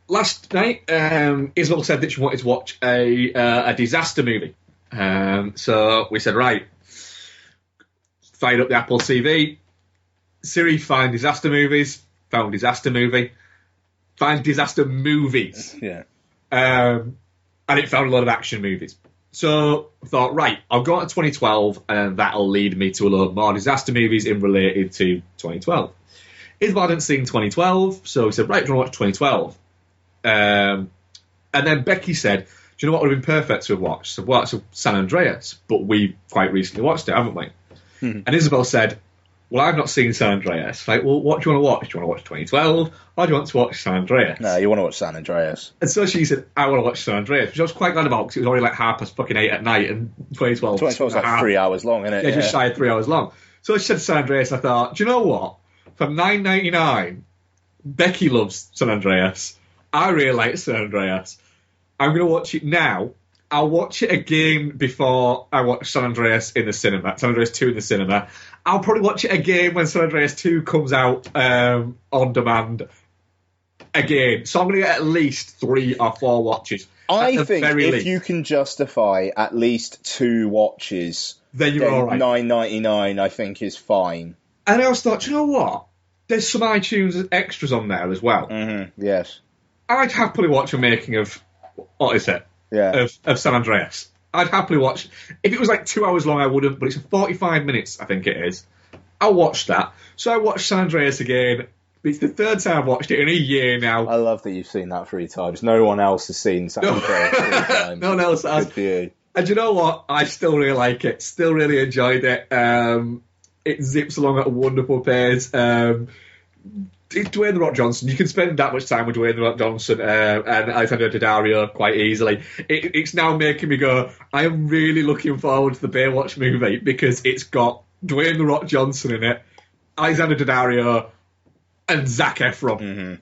Last night, Isabel said that she wanted to watch a disaster movie. So we said, right, fired up the Apple TV. Siri, find disaster movies. Found disaster movie. Find disaster movies. Yeah. And it found a lot of action movies. So I thought, right, I'll go on to 2012, and that'll lead me to a lot more disaster movies in related to 2012. Isabel hadn't seen 2012, so we said, right, do you want to watch 2012? And then Becky said, do you know what would have been perfect to have watched? So watched San Andreas, but we quite recently watched it, haven't we? Mm-hmm. And Isabel said, well, I've not seen San Andreas. Like, well, what do you want to watch? Do you want to watch 2012, or do you want to watch San Andreas? No, you want to watch San Andreas. And so she said, I want to watch San Andreas, which I was quite glad about, because it was already like 8:30 at night, and 2012 is like 3 hours long, isn't it? Yeah, just shy of 3 hours long. So she said San Andreas, and I thought, do you know what? For $9.99, Becky loves San Andreas. I really like San Andreas. I'm going to watch it now. I'll watch it again before I watch San Andreas in the cinema. San Andreas 2 in the cinema. I'll probably watch it again when San Andreas 2 comes out on demand again. So I'm going to get at least 3 or 4 watches. I think if you can justify at least 2 watches, then you're all right. $9.99 I think is fine. And I also thought, you know what? There's some iTunes extras on there as well. Mm-hmm. Yes. I'd happily watch a making of, what is it? Yeah. Of San Andreas. I'd happily watch. If it was like 2 hours long, I wouldn't, but it's 45 minutes, I think it is. I'll watch that. So I watched San Andreas again. It's the third time I've watched it in a year now. I love that you've seen that 3 times. No one else has seen San Andreas 3 times. No one else has. Good for you. And you know what? I still really like it. Still really enjoyed it. It zips along at a wonderful pace. Dwayne The Rock Johnson, you can spend that much time with Dwayne The Rock Johnson and Alexander Daddario quite easily. It's now making me go, I am really looking forward to the Baywatch movie, because it's got Dwayne The Rock Johnson in it, Alexander Daddario, and Zac Efron. Mm-hmm.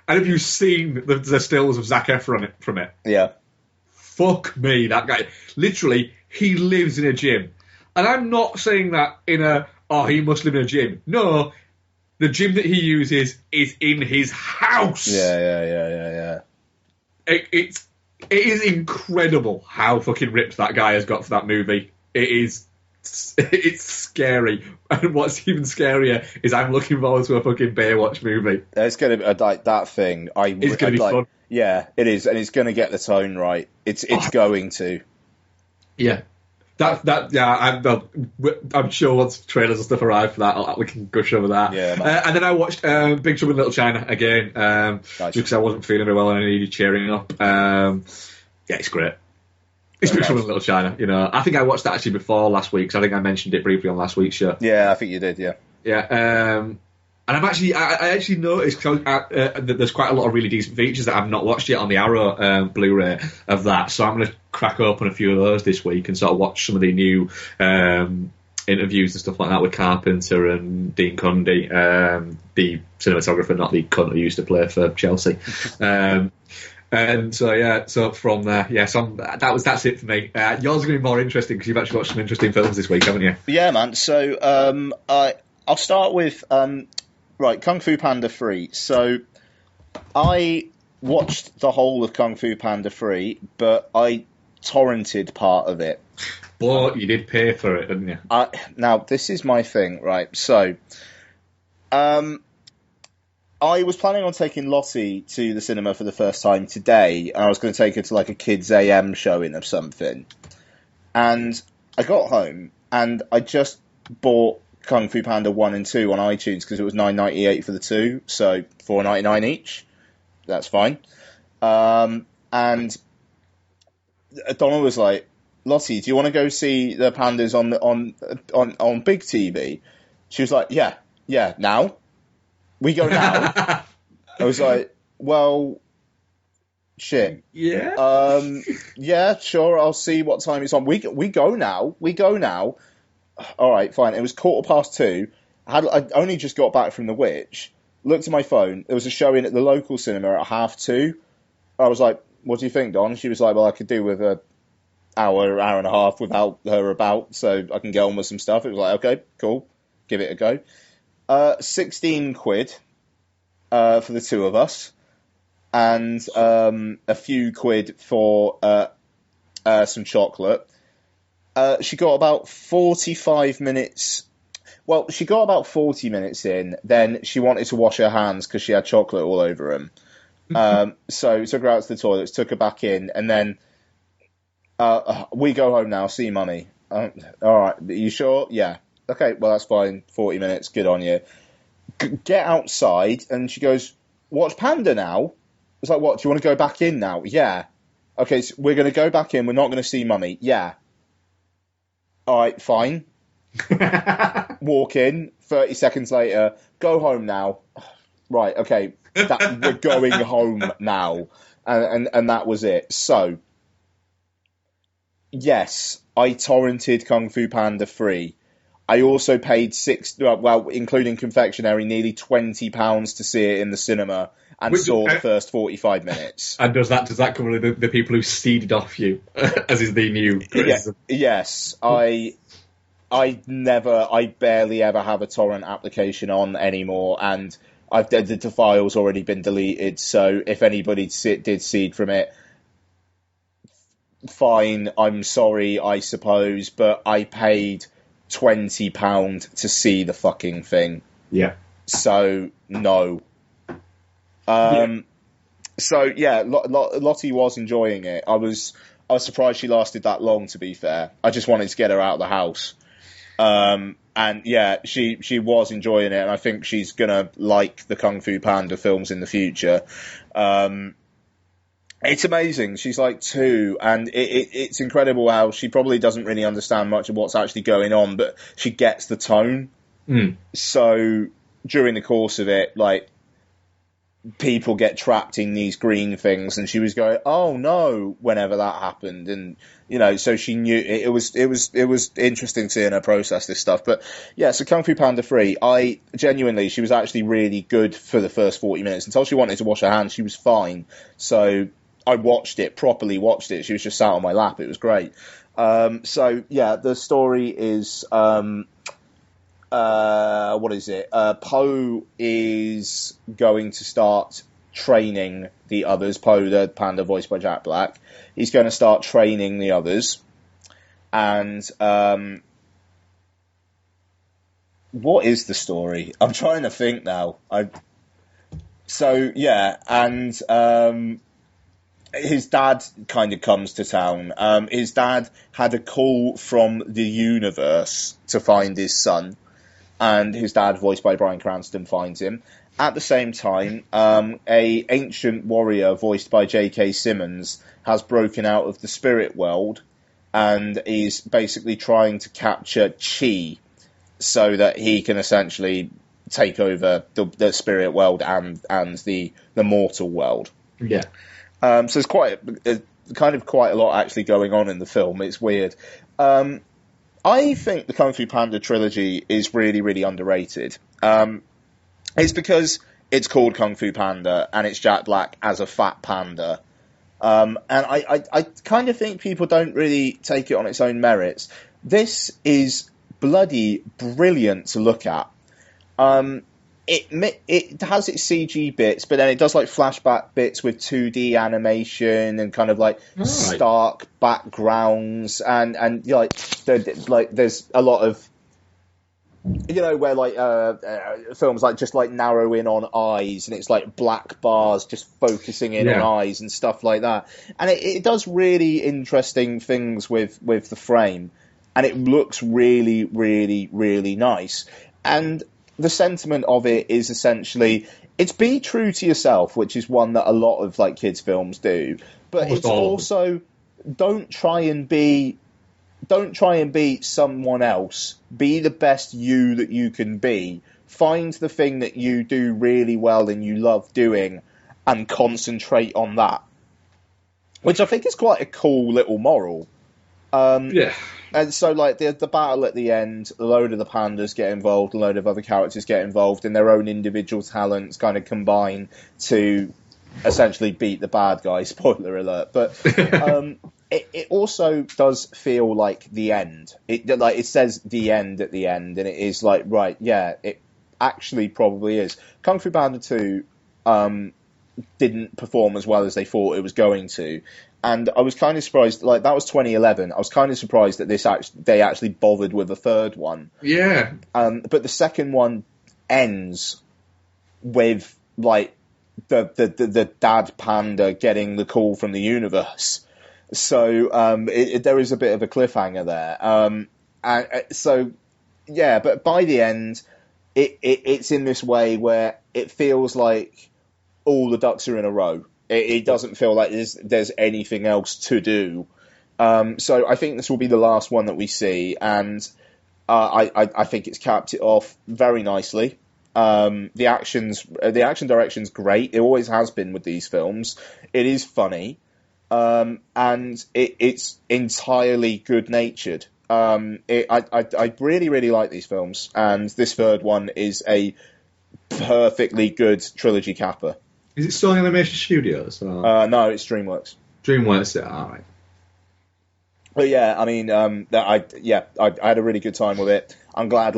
And have you seen the stills of Zac Efron from it? Yeah. Fuck me, that guy. Literally, he lives in a gym. And I'm not saying that in he must live in a gym. No, the gym that he uses is in his house. Yeah. It is incredible how fucking ripped that guy has got for that movie. It's scary. And what's even scarier is I'm looking forward to a fucking Baywatch movie. It's going to be like that thing. It's going to be fun. Yeah, it is. And it's going to get the tone right. It's going to. Yeah. I'm sure once trailers and stuff arrive for that, we can gush over that. Yeah, and then I watched Big Trouble in Little China again, just because I wasn't feeling very well and I needed cheering up. Yeah, it's great. It's Big Trouble in Little China. You know, I think I watched that actually before last week, because I think I mentioned it briefly on last week's show. Yeah, I think you did. Yeah. Yeah. And I actually noticed that there's quite a lot of really decent features that I've not watched yet on the Arrow Blu-ray of that. So I'm going to crack open a few of those this week and sort of watch some of the new interviews and stuff like that with Carpenter and Dean Cundy, the cinematographer, not the cunt who used to play for Chelsea. And so from there, so that's it for me. Yours is going to be more interesting because you've actually watched some interesting films this week, haven't you? Yeah, man. So I'll start with Kung Fu Panda 3. So I watched the whole of Kung Fu Panda 3, but I torrented part of it. But you did pay for it, didn't you? Now, this is my thing, right? So, I was planning on taking Lottie to the cinema for the first time today, and I was going to take her to like a kids' AM showing of something. And I got home, and I just bought Kung Fu Panda 1 and 2 on iTunes because it was $9.98 for the two, so $4.99 each. That's fine. And Donna was like, Lottie, do you want to go see the pandas on big TV? She was like, yeah, now? We go now? I was like, well, shit. Yeah? Yeah, sure, I'll see what time it's on. We go now. All right, fine. It was 2:15. I only just got back from the Witch. Looked at my phone. There was a showing at the local cinema at 2:30. I was like, what do you think, Don? She was like, well, I could do with an hour and a half without her about, so I can get on with some stuff. It was like, okay, cool. Give it a go. 16 quid for the two of us, and a few quid for some chocolate. She got about 45 minutes. Well, she got about 40 minutes in. Then she wanted to wash her hands because she had chocolate all over them. So took her out to the toilets, took her back in, and then we go home now. See mummy. All right, are you sure? Yeah. Okay, well, that's fine. 40 minutes, good on you. Get outside, and she goes, watch Panda now? It's like, what, do you want to go back in now? Yeah. Okay, so we're going to go back in, we're not going to see mummy. Yeah. All right, fine. Walk in, 30 seconds later, go home now. Right, okay, we're going home now. And that was it. So, yes, I torrented Kung Fu Panda 3. I also paid including confectionery, nearly £20 to see it in the cinema, and saw the first 45 minutes. And does that cover the people who seeded off you, as is the new criticism? Yes, I barely ever have a torrent application on anymore, and the file's already been deleted. So if anybody did seed from it, fine. I'm sorry, I suppose, but I paid £20 to see the fucking thing. Yeah. So no. So yeah, Lottie was enjoying it. I was surprised she lasted that long. To be fair, I just wanted to get her out of the house. And yeah, she was enjoying it, and I think she's gonna like the Kung Fu Panda films in the future. It's amazing. She's like 2, and it's incredible how she probably doesn't really understand much of what's actually going on, but she gets the tone. So during the course of it, like, people get trapped in these green things, and she was going, "Oh no!" whenever that happened, and so she knew it was interesting seeing her process this stuff. But yeah, so Kung Fu Panda 3, she was actually really good for the first 40 minutes until she wanted to wash her hands. She was fine, so I properly watched it. She was just sat on my lap. It was great. So yeah, the story is. What is it? Poe is going to start training the others. Poe, the panda voiced by Jack Black, he's going to start training the others. And what is the story? I'm trying to think now. His dad kind of comes to town. His dad had a call from the universe to find his son. And his dad, voiced by Bryan Cranston, finds him. At the same time, a ancient warrior, voiced by J.K. Simmons, has broken out of the spirit world and is basically trying to capture Chi so that he can essentially take over the spirit world and the mortal world. Yeah. So there's quite a lot actually going on in the film. It's weird. I think the Kung Fu Panda trilogy is really, really underrated. It's because it's called Kung Fu Panda and it's Jack Black as a fat panda. And I kind of think people don't really take it on its own merits. This is bloody brilliant to look at. it has its CG bits, but then it does like flashback bits with 2D animation and kind of like stark backgrounds and there's a lot of where like films like just like narrow in on eyes and it's like black bars just focusing in on eyes and stuff like that, and it does really interesting things with the frame, and it looks really really really nice. And the sentiment of it is essentially it's be true to yourself, which is one that a lot of like kids films do, but it's also don't try and be someone else. Be the best you that you can be. Find the thing that you do really well and you love doing and concentrate on that. Which I think is quite a cool little moral. And so, like, the battle at the end, a load of the pandas get involved, a load of other characters get involved, and their own individual talents kind of combine to essentially beat the bad guy. Spoiler alert. But it also does feel like the end. It says the end at the end, and it is like, right, yeah, it actually probably is. Kung Fu Panda 2 didn't perform as well as they thought it was going to. And I was kind of surprised, like, that was 2011. I was kind of surprised that they actually bothered with a third one. Yeah. But the second one ends with, like, the dad panda getting the call from the universe. So there is a bit of a cliffhanger there. So, yeah, but by the end, it's in this way where it feels like all the ducks are in a row. It doesn't feel like there's anything else to do. So I think this will be the last one that we see, and I think it's capped it off very nicely. The action direction's great. It always has been with these films. It is funny, and it's entirely good-natured. I really, really like these films, and this third one is a perfectly good trilogy capper. Is it still in Animation Studios? Or? No, it's DreamWorks. DreamWorks, yeah, all right. But yeah, I mean, I had a really good time with it. I'm glad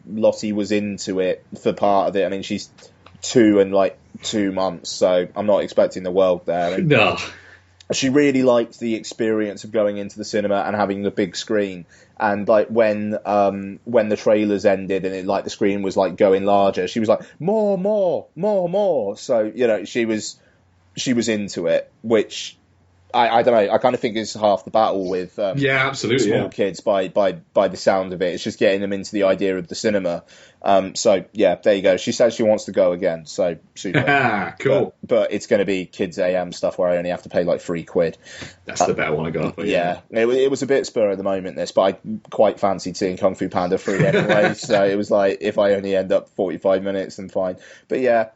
Lottie was into it for part of it. I mean, she's 2 and like 2 months, so I'm not expecting the world there. And no. She really liked the experience of going into the cinema and having the big screen. And like when the trailers ended and the screen was like going larger, she was like more. So she was into it, which I don't know. I kind of think is half the battle with absolutely small kids by the sound of it. It's just getting them into the idea of the cinema. So yeah, there you go. She says she wants to go again. So super. Cool. But it's going to be Kids AM stuff where I only have to pay like £3. That's the better one I got. Yeah, it was a bit spur of the moment this, but I quite fancied seeing Kung Fu Panda 3 anyway. So it was like, if I only end up 45 minutes, then fine. But yeah.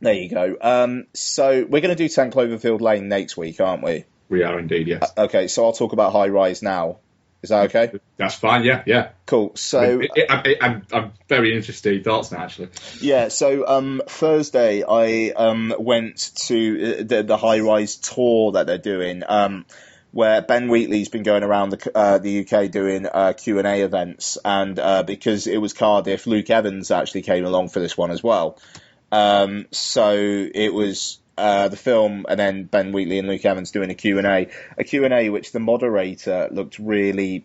There you go. So we're going to do 10 Cloverfield Lane next week, aren't we? We are indeed, yes. Okay, so I'll talk about High Rise now. Is that okay? That's fine, yeah. Cool. So I'm very interested in your thoughts now, actually. Yeah, so Thursday I went to the High Rise tour that they're doing, where Ben Wheatley's been going around the UK doing Q&A events, and because it was Cardiff, Luke Evans actually came along for this one as well. So it was the film and then Ben Wheatley and Luke Evans doing a Q&A which the moderator looked really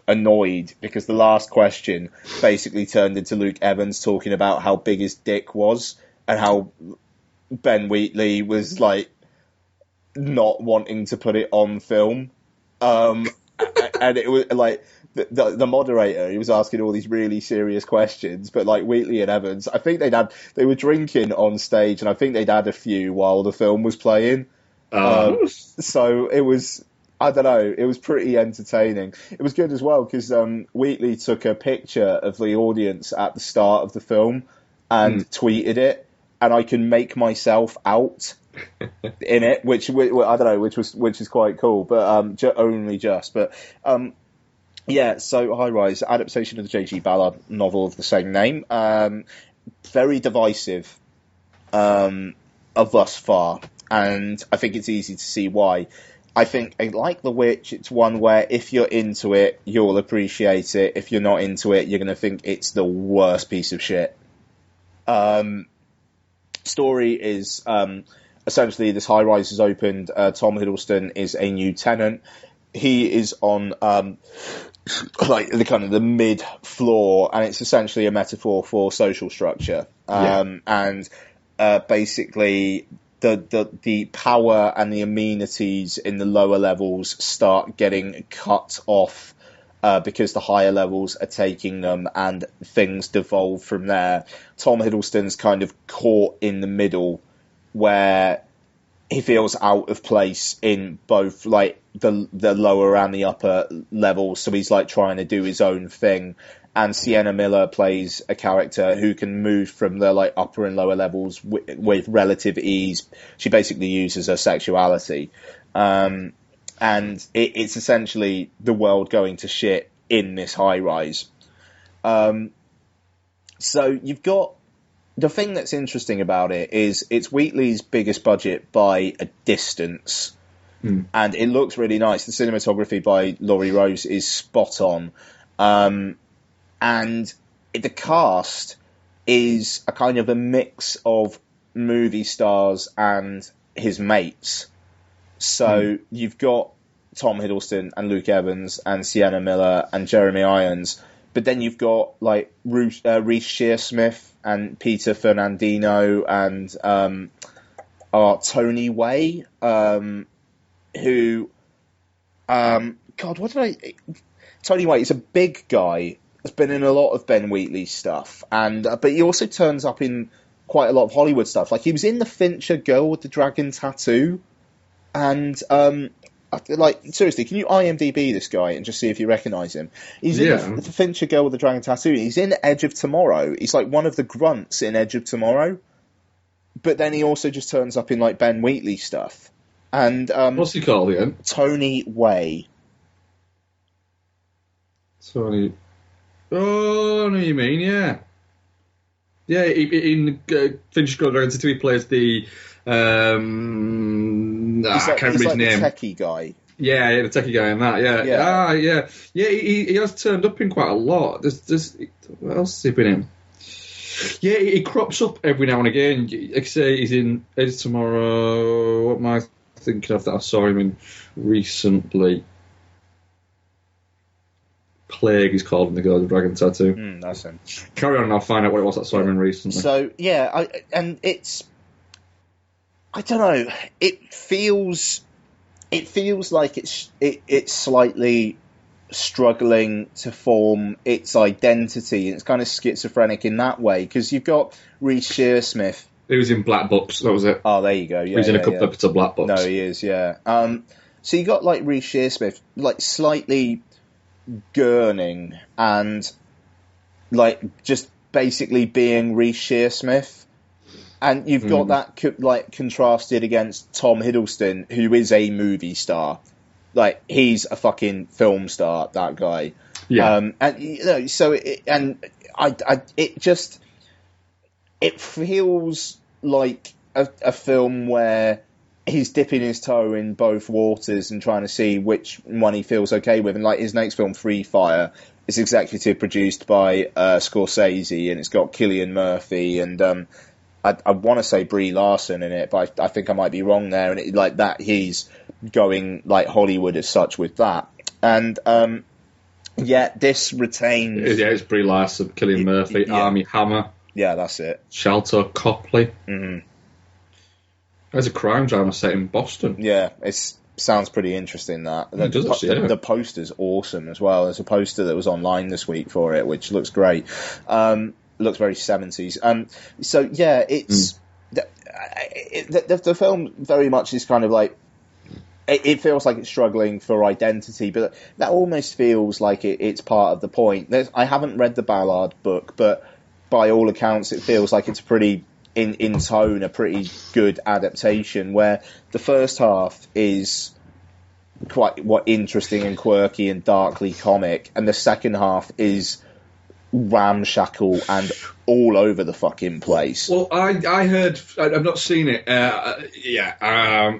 annoyed because the last question basically turned into Luke Evans talking about how big his dick was and how Ben Wheatley was like not wanting to put it on film. And it was like the moderator, he was asking all these really serious questions, but like Wheatley and Evans, I think they were drinking on stage, and I think they'd had a few while the film was playing. So it was, I don't know, it was pretty entertaining. It was good as well because Wheatley took a picture of the audience at the start of the film and tweeted it, and I can make myself out in it, which I don't know, which is quite cool, but only just, but. Yeah, so High Rise, adaptation of the J.G. Ballard novel of the same name. Very divisive thus far, and I think it's easy to see why. I think, like The Witch, it's one where if you're into it, you'll appreciate it. If you're not into it, you're going to think it's the worst piece of shit. Story is essentially this high rise is opened. Tom Hiddleston is a new tenant. He is on like the kind of the mid floor, and it's essentially a metaphor for social structure. And basically the power and the amenities in the lower levels start getting cut off because the higher levels are taking them, and things devolve from there. Tom Hiddleston's kind of caught in the middle, where he feels out of place in both like the lower and the upper levels, so he's like trying to do his own thing. And Sienna Miller plays a character who can move from the like upper and lower levels with relative ease. She basically uses her sexuality. And it's essentially the world going to shit in this high rise. So you've got... The thing that's interesting about it is it's Wheatley's biggest budget by a distance. And it looks really nice. The cinematography by Laurie Rose is spot on. And the cast is a kind of a mix of movie stars and his mates. So you've got Tom Hiddleston and Luke Evans and Sienna Miller and Jeremy Irons, but then you've got like Reece Shearsmith and Peter Fernandino and Tony Way, who Tony Way is a big guy. Has been in a lot of Ben Wheatley stuff, and but he also turns up in quite a lot of Hollywood stuff. Like he was in the Fincher Girl with the Dragon Tattoo. And, like, seriously, can you IMDb this guy and just see if you recognise him? He's in the Fincher Girl with the Dragon Tattoo. He's in Edge of Tomorrow. He's like one of the grunts in Edge of Tomorrow. But then he also just turns up in, like, Ben Wheatley stuff. And, what's he called again? Tony Way. Tony... Oh, I know what you mean, yeah. Yeah, in Fincher Girl with the Dragon Tattoo, he plays the... I can't remember his name. The techie guy. Yeah, the techie guy in that. Yeah. He has turned up in quite a lot. There's what else has he been in? Yeah, he crops up every now and again. Like I say, he's in Edge Tomorrow. What am I thinking of that I saw him in recently? Plague is called in the Girl with the Dragon Tattoo. That's him. Carry on and I'll find out what it was that I saw him in recently. So yeah, I don't know. It feels like it's slightly struggling to form its identity. It's kind of schizophrenic in that way, because you've got Reece Shearsmith. He was in Black Books. That was it. Oh, there you go. Yeah, he's in a couple of episodes of Black Books. No, he is. Yeah. So you got like Reece Shearsmith, like slightly gurning and like just basically being Reece Shearsmith. And you've got that like contrasted against Tom Hiddleston, who is a movie star. Like he's a fucking film star, that guy. Yeah. And you know, so it feels like a film where he's dipping his toe in both waters and trying to see which one he feels okay with. And like his next film, Free Fire, is executive produced by Scorsese, and it's got Cillian Murphy and I want to say Brie Larson in it, but I think I might be wrong there. And like that, he's going like Hollywood as such with that. And this retains. Yeah, it's Brie Larson, Cillian Murphy, Armie Hammer. Yeah, that's it. Shalto Copley. Mm-hmm. There's a crime drama set in Boston. Yeah, it sounds pretty interesting. The poster's awesome as well. There's a poster that was online this week for it, which looks great. Looks very 70s. So yeah, it's the film very much is kind of like it feels like it's struggling for identity, but that almost feels like it's part of the point. I haven't read the Ballard book, but by all accounts, it feels like it's pretty in tone a pretty good adaptation, where the first half is quite interesting and quirky and darkly comic, and the second half is ramshackle and all over the fucking place. Well, I heard, I've not seen it. I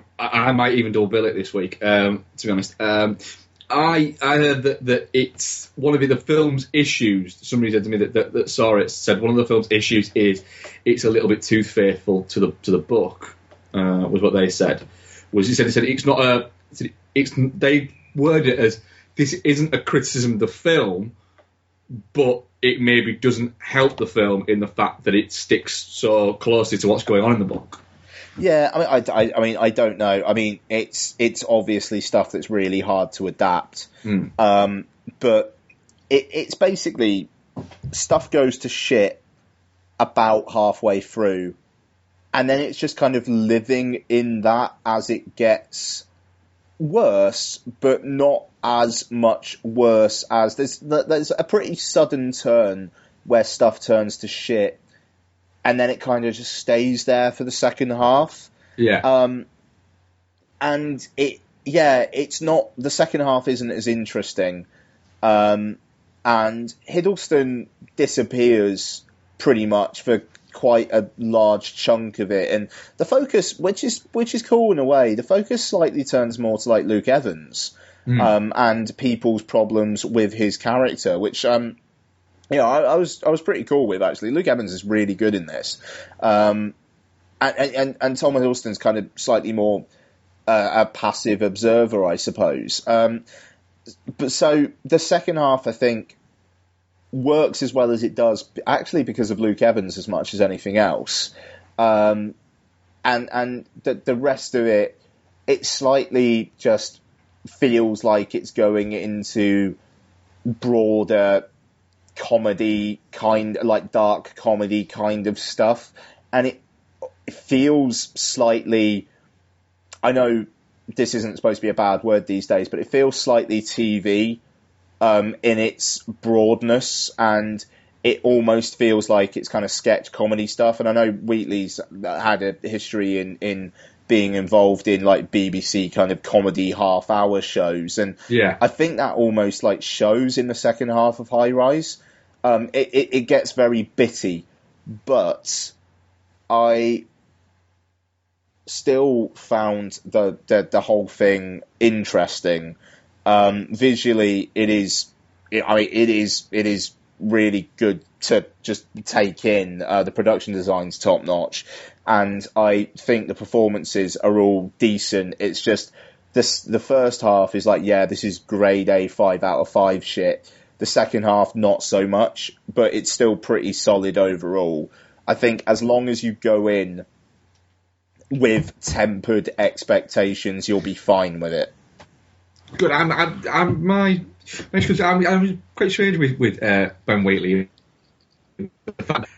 might even do a bill it this week. To be honest, I heard that it's one of the film's issues. Somebody said to me that saw it said one of the film's issues is it's a little bit too faithful to the book. Was what they said. He said it's not a. They worded it as this isn't a criticism of the film, but it maybe doesn't help the film in the fact that it sticks so closely to what's going on in the book. Yeah, I mean, I don't know. I mean, it's obviously stuff that's really hard to adapt. But it's basically stuff goes to shit about halfway through, and then it's just kind of living in that as it gets worse, but not as much worse as there's a pretty sudden turn where stuff turns to shit. And then it kind of just stays there for the second half. Yeah. And it's not, the second half isn't as interesting. And Hiddleston disappears pretty much for quite a large chunk of it. And the focus, which is cool in a way, the focus slightly turns more to like Luke Evans, and people's problems with his character, which, yeah, I was pretty cool with, actually. Luke Evans is really good in this. And Tom Hiddleston's kind of slightly more a passive observer, I suppose. But so the second half, I think, works as well as it does, actually because of Luke Evans as much as anything else. And the rest of it, it slightly just feels like it's going into broader comedy kind, like dark comedy kind of stuff, and it feels slightly, I know this isn't supposed to be a bad word these days, but it feels slightly TV in its broadness, and it almost feels like it's kind of sketch comedy stuff. And I know Wheatley's had a history in being involved in like BBC kind of comedy half-hour shows, and yeah, I think that almost like shows in the second half of High Rise. It gets very bitty, but I still found the whole thing interesting. Visually, it is really good to just take in. The production design's top notch, and I think the performances are all decent. It's just the first half is like, yeah, this is grade A 5 out of 5 shit. The second half, not so much, but it's still pretty solid overall. I think as long as you go in with tempered expectations, you'll be fine with it. Good. I'm quite strange with Ben Wheatley.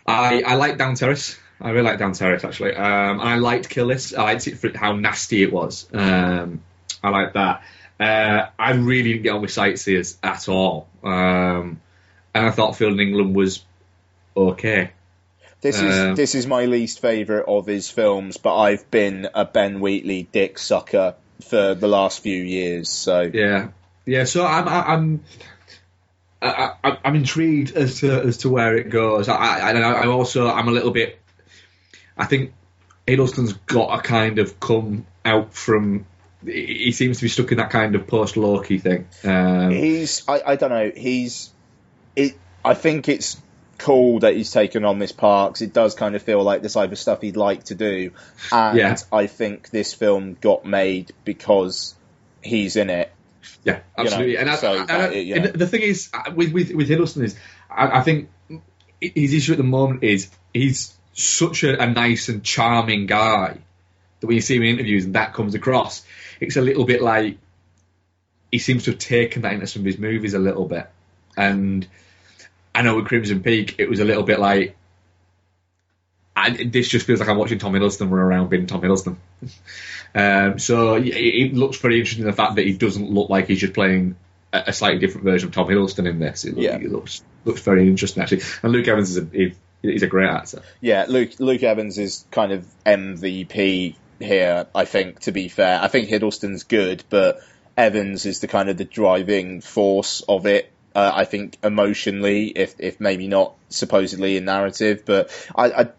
I like Down Terrace. I really like Down Terrace, actually. And I liked Kill List. I liked it for how nasty it was. I like that. I really didn't get on with Sightseers at all. And I thought Field in England was okay. This is my least favourite of his films, but I've been a Ben Wheatley dick sucker for the last few years. So yeah. So I'm intrigued as to where it goes. I'm a little bit. I think Hiddleston's got to kind of come out from. He seems to be stuck in that kind of post-Loki thing. I don't know. I think it's cool that he's taken on this part, 'cause it does kind of feel like the type of stuff he'd like to do. And I think this film got made because he's in it. Yeah, absolutely. And the thing is, with Hiddleston is, I think his issue at the moment is he's such a nice and charming guy that when you see him in interviews and that comes across, it's a little bit like he seems to have taken that into some of his movies a little bit. And I know with Crimson Peak, it was a little bit like, this just feels like I'm watching Tom Hiddleston run around being Tom Hiddleston. So it looks pretty interesting, the fact that he doesn't look like he's just playing a slightly different version of Tom Hiddleston in this. It looks very interesting, actually. And Luke Evans is a great actor. Yeah, Luke Evans is kind of MVP here, I think, to be fair. I think Hiddleston's good, but Evans is the kind of the driving force of it. I think emotionally, if maybe not supposedly in narrative, but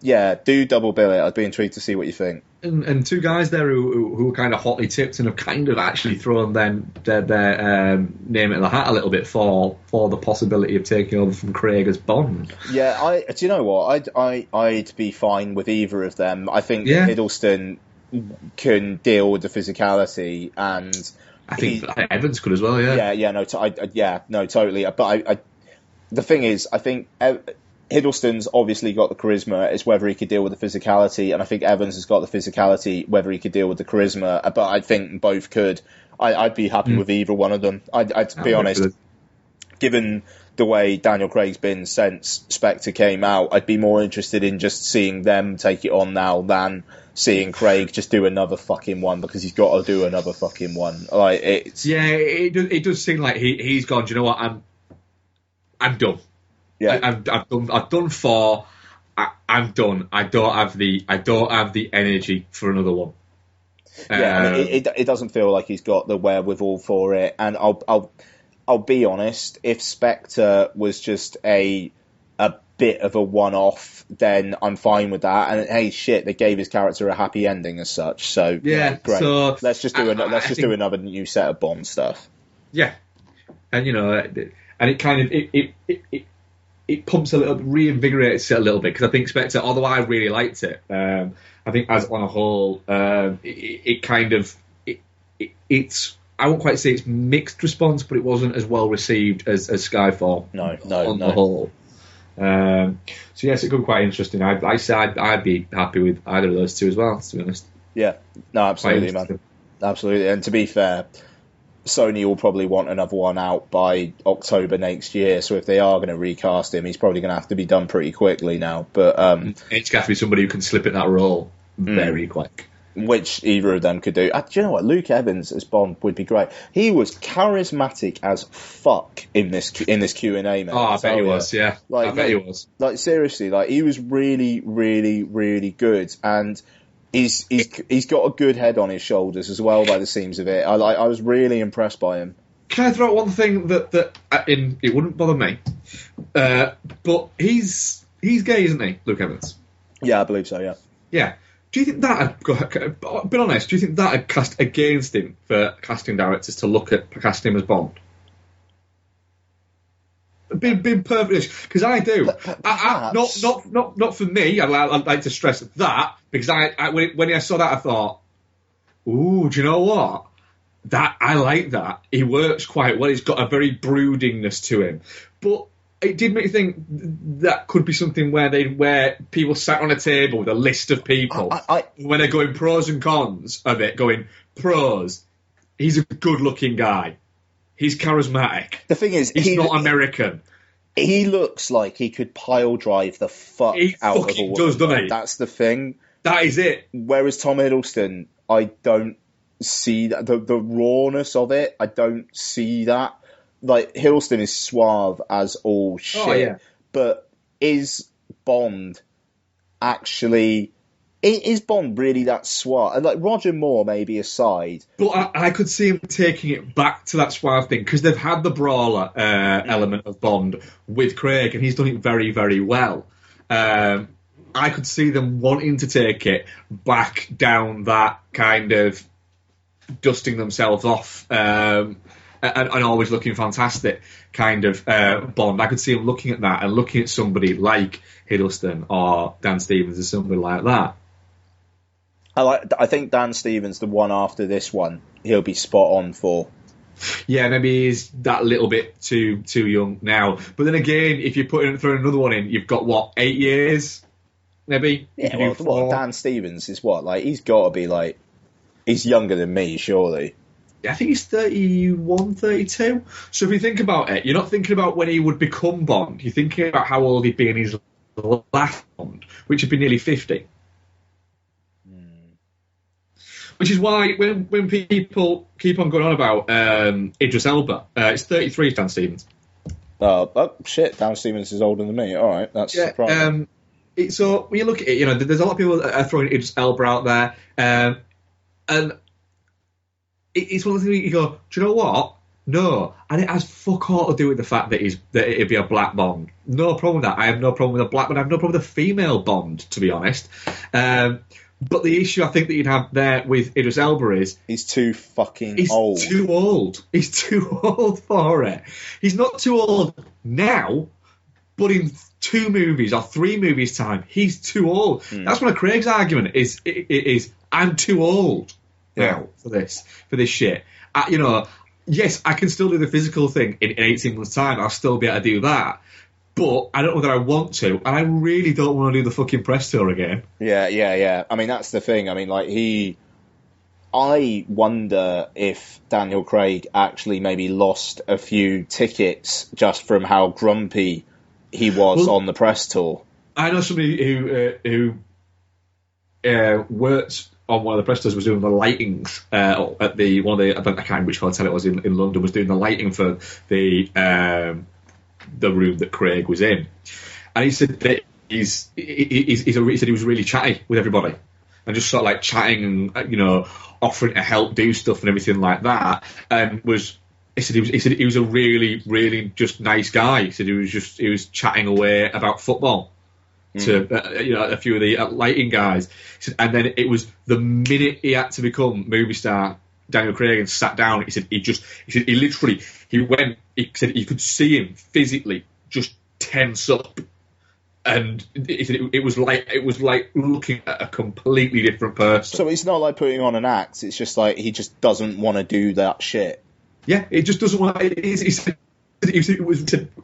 yeah, do double bill it. I'd be intrigued to see what you think. And two guys there who are kind of hotly tipped and have kind of actually thrown their name in the hat a little bit for the possibility of taking over from Craig as Bond. Yeah, do you know what? I'd be fine with either of them. I think Hiddleston can deal with the physicality, and I think Evans could as well. No, totally. But the thing is, I think Hiddleston's obviously got the charisma. It's whether he could deal with the physicality, and I think Evans has got the physicality, whether he could deal with the charisma. But I think both could. I'd be happy with either one of them. I'd be honest, given the way Daniel Craig's been since Spectre came out, I'd be more interested in just seeing them take it on now than seeing Craig just do another fucking one, because he's got to do another fucking one. Like it does seem like he's gone. Do you know what? I'm done. Yeah, I've done 4. I'm done. I don't have the energy for another one. Yeah, it doesn't feel like he's got the wherewithal for it. And I'll be honest, if Spectre was just a bit of a one-off, then I'm fine with that. And hey, shit, they gave his character a happy ending as such. So yeah, great. So let's just do another new set of Bond stuff. Yeah, and and it kind of it pumps a little, reinvigorates it a little bit, because I think Spectre, although I really liked it, I think as on a whole, it's I won't quite say it's mixed response, but it wasn't as well received as Skyfall. No. The whole. So yes, it could be quite interesting. I'd be happy with either of those two as well, to be honest. Yeah, no, absolutely, man, absolutely. And to be fair, Sony will probably want another one out by October next year. So if they are going to recast him, he's probably going to have to be done pretty quickly now. But it's got to be somebody who can slip in that role very quick. Which either of them could do. Do you know what? Luke Evans as Bond would be great. He was charismatic as fuck in this Q&A, man. Oh, I bet he was, yeah. I bet he was. Like, seriously, like, he was really, really, really good. And he's got a good head on his shoulders as well, by the seams of it. I was really impressed by him. Can I throw out one thing that it wouldn't bother me? But he's gay, isn't he, Luke Evans? Yeah, I believe so, yeah. Yeah. Do you think that, be honest, do you think that had cast against him for casting directors to look at casting him as Bond? Being perfect, because I do. Not for me. I'd like to stress that, because when I saw that, I thought, ooh, do you know what? That I like that. He works quite well. He's got a very broodingness to him, but it did make me think that could be something where people sat on a table with a list of people when they're going pros and cons of it, going pros. He's a good-looking guy. He's charismatic. The thing is, he's not American. He looks like he could pile drive the fuck out of a woman. Does, doesn't he? That's the thing. That is it. Whereas Tom Hiddleston, I don't see that, the rawness of it. I don't see that. Like, Hiddleston is suave as all shit, but is Bond actually... Is Bond really that suave? And like, Roger Moore maybe aside. But I could see him taking it back to that suave thing, because they've had the brawler element of Bond with Craig, and he's done it very, very well. I could see them wanting to take it back down that kind of dusting themselves off and always looking fantastic kind of Bond. I could see him looking at that and looking at somebody like Hiddleston or Dan Stevens or somebody like that. I think Dan Stevens, the one after this one, he'll be spot on for. Yeah, maybe he's that little bit too young now. But then again, if you throwing another one in, you've got, what, 8 years? Maybe? Yeah, well, Dan Stevens is what? Like, he's got to be, like, he's younger than me, surely. I think he's 31, 32. So if you think about it, you're not thinking about when he would become Bond. You're thinking about how old he'd be in his last Bond, which would be nearly 50. Which is why when people keep on going on about Idris Elba, it's 33, Dan Stevens. Oh, shit, Dan Stevens is older than me. All right, that's surprising. So when you look at it, there's a lot of people that are throwing Idris Elba out there, and it's one of the things you go, do you know what? No, and it has fuck all to do with the fact that it'd be a black Bond. No problem with that. I have no problem with a black Bond. I have no problem with a female Bond, to be honest. But the issue I think that you'd have there with Idris Elba is he's too fucking old. He's too old. He's too old for it. He's not too old now, but in 2 movies or 3 movies time, he's too old. That's one of Craig's argument. Is I'm too old now for this shit. Yes, I can still do the physical thing in 18 months' time. I'll still be able to do that. But I don't know that I want to, and I really don't want to do the fucking press tour again. Yeah. I mean, that's the thing. I mean, I wonder if Daniel Craig actually maybe lost a few tickets just from how grumpy he was on the press tour. I know somebody who worked on one of the press tours, was doing the lightings at I can't remember which hotel it was in London, was doing the lighting for the room that Craig was in, and he said that he said he was really chatty with everybody, and just sort of like chatting and offering to help do stuff and everything like that, and he said he was a really, really just nice guy. He said he was chatting away about football to a few of the lighting guys. He said, and then it was the minute he had to become movie star Daniel Craig and sat down, he said he said you could see him physically just tense up, and he said it was like looking at a completely different person. So it's not like putting on an act, it's just like he just doesn't want to do that shit. Yeah, it just doesn't want to. He said,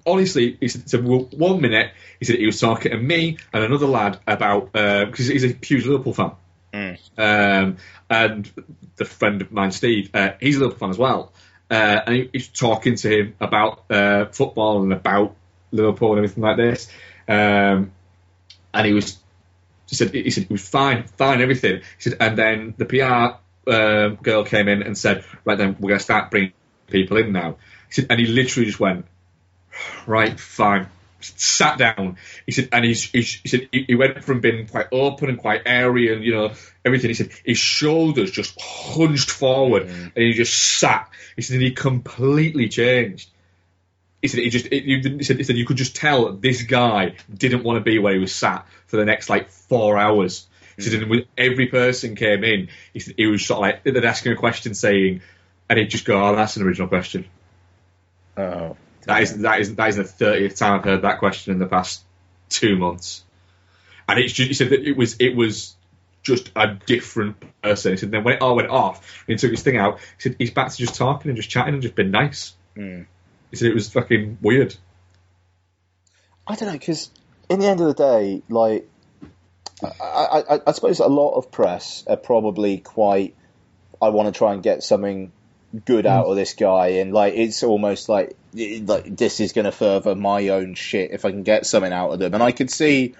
honestly, he said, well, 1 minute, he said he was talking to me and another lad about, because he's a huge Liverpool fan. And the friend of mine, Steve, he's a Liverpool fan as well. And he's talking to him about football and about Liverpool and everything like this. And he said it was fine, everything. He said, and then the PR girl came in and said, right then, we're going to start bringing people in now. He said, and he literally just went, right, fine. Sat down. He said, and he said he went from being quite open and quite airy and everything. He said his shoulders just hunched forward and he just sat. He said, and he completely changed. He said he said you could just tell that this guy didn't want to be where he was sat for the next 4 hours. He said, and when every person came in, he said he was sort of like they'd ask him a question saying, and he'd just go, "Oh, that's an original question." Oh. That is the 30th time I've heard that question in the past 2 months, and it's just, he said that it was just a different person. He said then when it all went off and he took his thing out, he said he's back to just talking and just chatting and just being nice. He said it was fucking weird. I don't know, because in the end of the day, I suppose a lot of press are probably quite, I want to try and get something good out of this guy, and it's almost like this is going to further my own shit if I can get something out of them. And I could see,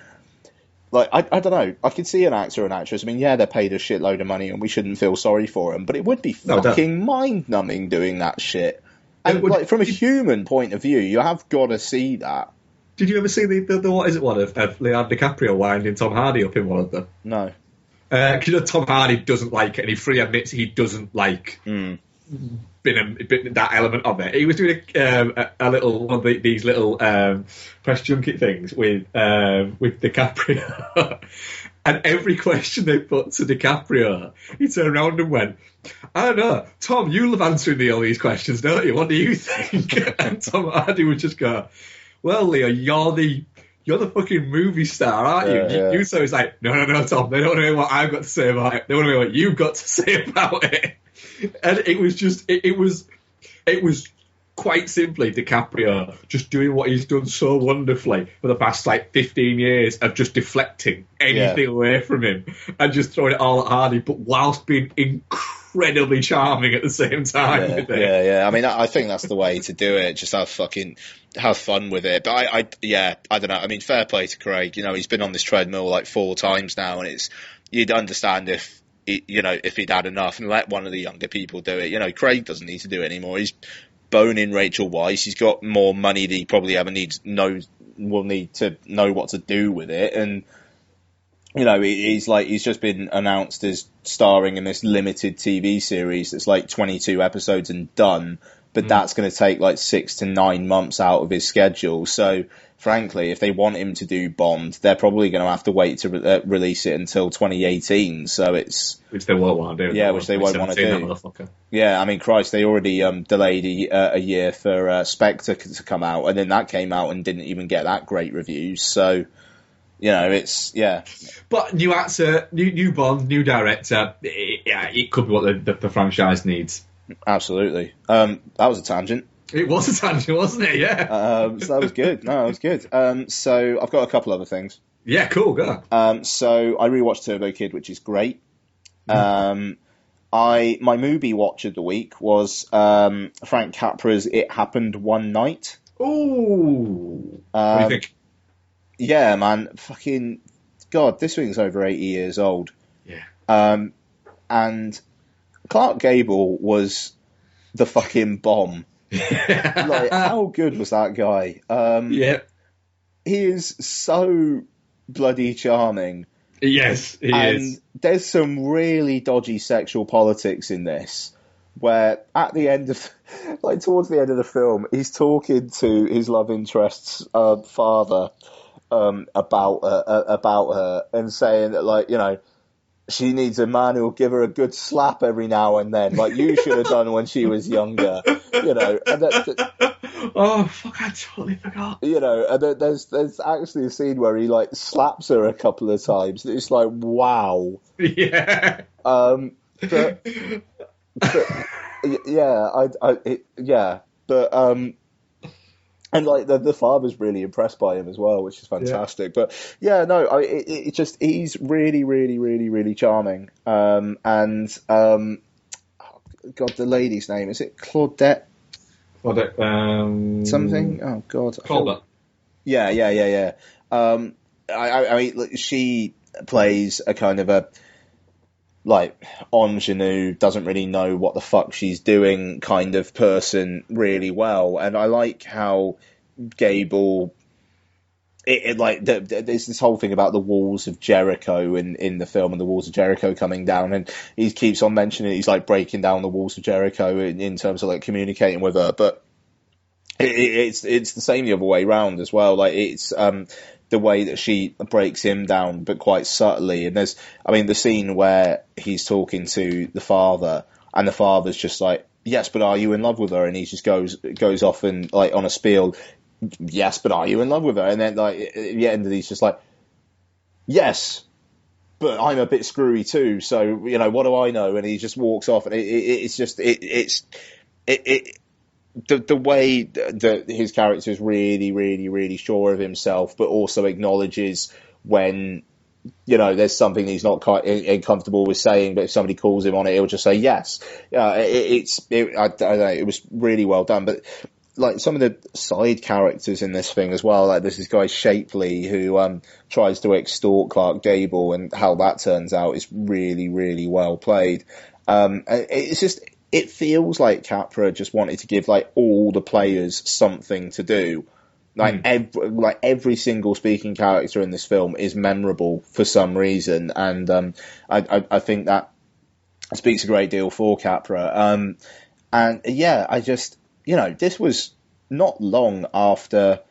I don't know, I could see an actor or an actress. I mean, yeah, they're paid a shitload of money, and we shouldn't feel sorry for them, but it would be fucking mind-numbing doing that shit. And from a human point of view, you have got to see that. Did you ever see the what is it one of Leonardo DiCaprio winding Tom Hardy up in one of them? No. Tom Hardy doesn't like it, and he freely admits he doesn't like been that element of it. He was doing a little one of these little press junket things with DiCaprio, and every question they put to DiCaprio, he turned around and went, "I don't know, Tom, you love answering all these questions, don't you? What do you think?" And Tom Hardy would just go, "Well, Leo, you're the fucking movie star, aren't you?" Yeah. You so it's like, no, Tom, they don't want to hear what I've got to say about it. They want to hear what you've got to say about it. And it was just, it was quite simply DiCaprio just doing what he's done so wonderfully for the past 15 years of just deflecting anything away from him and just throwing it all at Hardy, but whilst being incredibly charming at the same time. Yeah. I mean, I think that's the way to do it. Just have fun with it. But I don't know. I mean, fair play to Craig. He's been on this treadmill 4 times now, and you'd understand if he'd had enough and let one of the younger people do it. Craig doesn't need to do it anymore. He's boning Rachel Weisz. He's got more money than he probably ever will need to know what to do with it. And he's just been announced as starring in this limited TV series that's 22 episodes and done. but that's going to take like 6 to 9 months out of his schedule. So, frankly, if they want him to do Bond, they're probably going to have to wait to release it until 2018. So it's which they won't want to do. Yeah, which they won't want to do. Yeah, I mean, Christ, they already delayed a year for Spectre to come out, and then that came out and didn't even get that great reviews. So, you know, it's But new actor, new Bond, new director. It could be what the franchise needs. Absolutely. That was a tangent. It was a tangent, wasn't it? Yeah. So that was good. No, that was good. So I've got a couple other things. Yeah, cool. Go. So I rewatched Turbo Kid, which is great. My movie watch of the week was Frank Capra's It Happened One Night. Ooh. What do you think? Yeah, man. Fucking God, this thing's over 80 years old. Yeah. And Clark Gable was the fucking bomb. Like, how good was that guy? Yeah. He is so bloody charming. Yes, he is. There's some really dodgy sexual politics in this, where at the end of, like towards the end of the film, he's talking to his love interest's father about her and saying that, like, you know, she needs a man who'll give her a good slap every now and then, like you should have done when she was younger, you know. And oh fuck! I totally forgot. You know, and there's actually a scene where he like slaps her a couple of times. It's like, wow. Yeah. But yeah, but and like the father's really impressed by him as well, which is fantastic. Yeah. But yeah, no, it just he's really, really, really, really charming. God, the lady's name, is it Claudette? Something. Oh God, Claudette. Yeah. I mean, she plays a kind of a like ingenue, doesn't really know what the fuck she's doing kind of person really well, and I like how Gable there's this whole thing about the walls of Jericho in the film, and the walls of Jericho coming down, and he keeps on mentioning he's like breaking down the walls of Jericho in terms of like communicating with her, but it's the same the other way around as well. Like it's the way that she breaks him down, but quite subtly. And there's, I mean, the scene where he's talking to the father, and the father's just like, yes, but are you in love with her? And he just goes off and like on a spiel, yes, but are you in love with her? And then like at the end of these, just like, yes, but I'm a bit screwy too. So, you know, what do I know? And he just walks off, and it's just the way that his character is really, really, really sure of himself, but also acknowledges when, you know, there's something he's not quite comfortable with saying, but if somebody calls him on it, he'll just say yes. I don't know, it was really well done. But like some of the side characters in this thing as well, like there's this guy Shapley who tries to extort Clark Gable, and how that turns out is really, really well played. It's just, it feels like Capra just wanted to give like all the players something to do. Like every single speaking character in this film is memorable for some reason, and I think that speaks a great deal for Capra. And yeah, I just, you know, this was not long after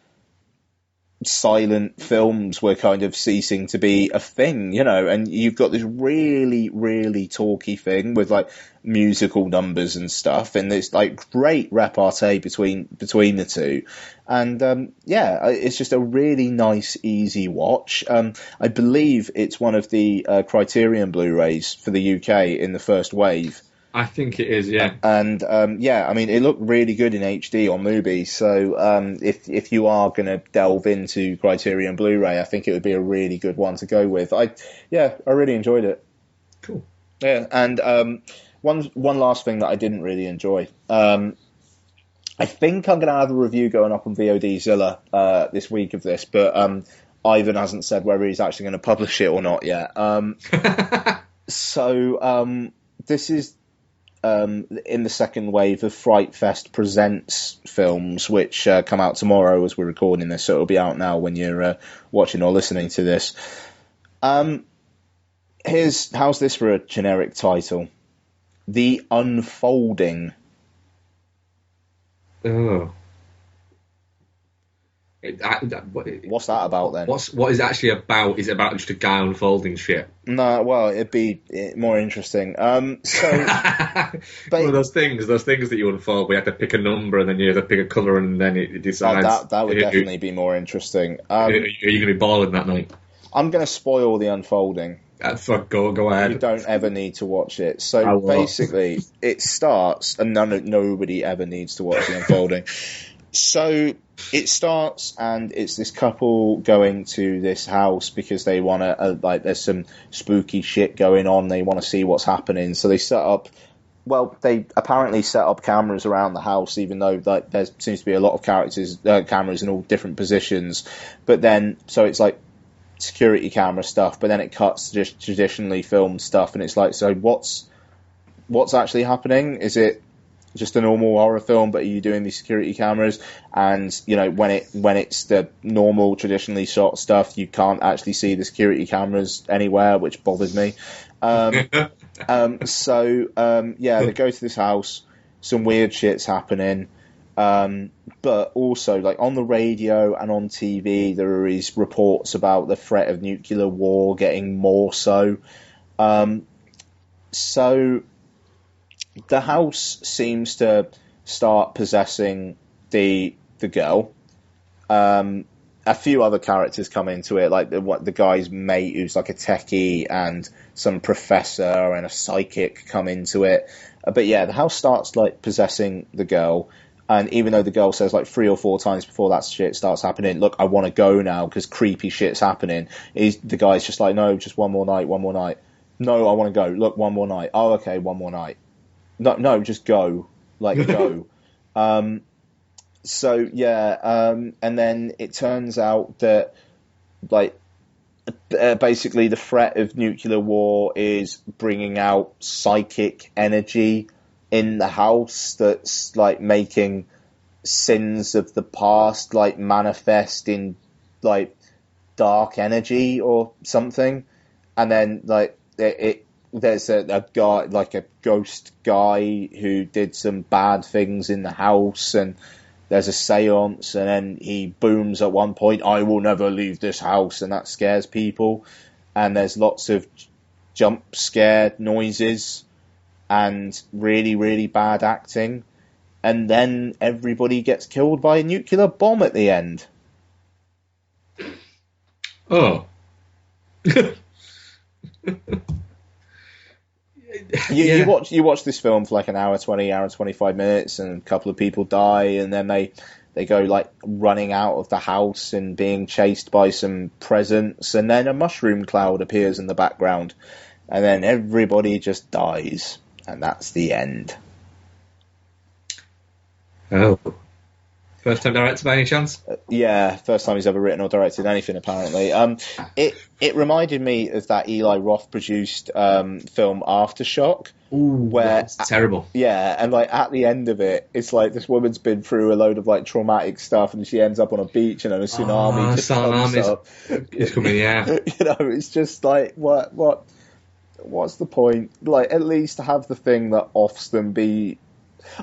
silent films were kind of ceasing to be a thing, you know, and you've got this really, really talky thing with like musical numbers and stuff, and there's like great repartee between the two, and yeah, it's just a really nice, easy watch. I believe it's one of the Criterion Blu-rays for the UK in the first wave. I think it is, yeah. And yeah, I mean, it looked really good in HD on Mubi. So if you are going to delve into Criterion Blu-ray, I think it would be a really good one to go with. I really enjoyed it. Cool. Yeah, and one last thing that I didn't really enjoy. I think I'm going to have a review going up on VODzilla this week of this, but Ivan hasn't said whether he's actually going to publish it or not yet. So this is in the second wave of Fright Fest Presents films, which come out tomorrow as we're recording this, so it'll be out now when you're watching or listening to this. How's this for a generic title? The Unfolding. Oh. What's that about then? What is it actually about? Is it about just a guy unfolding shit? No, well, it'd be more interesting. So, One of those things that you unfold, where you have to pick a number and then you have to pick a colour and then it decides. that would definitely be more interesting. Are you going to be balling that night? I'm going to spoil the unfolding. Go ahead. You don't ever need to watch it. So basically, it starts, and nobody ever needs to watch the unfolding. So it starts, and it's this couple going to this house because they want to, there's some spooky shit going on. They want to see what's happening. So they apparently set up cameras around the house, even though there seems to be a lot of cameras in all different positions. But then, so it's like security camera stuff, but then it cuts to just traditionally filmed stuff, and it's like, so what's actually happening? Is it just a normal horror film, but are you doing these security cameras? And when it's the normal traditionally shot stuff, you can't actually see the security cameras anywhere, which bothered me. They go to this house, some weird shit's happening. But also, like, on the radio and on TV, there are these reports about the threat of nuclear war getting more so. So the house seems to start possessing the girl. A few other characters come into it, like the guy's mate who's like a techie, and some professor and a psychic come into it. But yeah, the house starts like possessing the girl. And even though the girl says like 3 or 4 times before that shit starts happening, look, I want to go now because creepy shit's happening, the guy's just like, no, just one more night. No, I want to go. Look, one more night. Oh, okay, one more night. No, just go. Like, go. And then it turns out that, like, basically the threat of nuclear war is bringing out psychic energy in the house that's like making sins of the past like manifest in like dark energy or something. And then like there's a guy, like a ghost guy, who did some bad things in the house, and there's a seance, and then he booms at one point, I will never leave this house, and that scares people. And there's lots of jump scare noises and really, really bad acting. And then everybody gets killed by a nuclear bomb at the end. Oh. You watch this film for like an hour 20, hour 25 minutes, and a couple of people die, and then they go like running out of the house and being chased by some presents, and then a mushroom cloud appears in the background, and then everybody just dies. And that's the end. Oh. First time director by any chance? Yeah, first time he's ever written or directed anything, apparently. It reminded me of that Eli Roth produced film Aftershock. Ooh, where that's terrible. Yeah, and like at the end of it, it's like this woman's been through a load of like traumatic stuff, and she ends up on a beach, and then a tsunami just comes up. It's coming, yeah. It's just like what's the point? Like, at least have the thing that offs them be...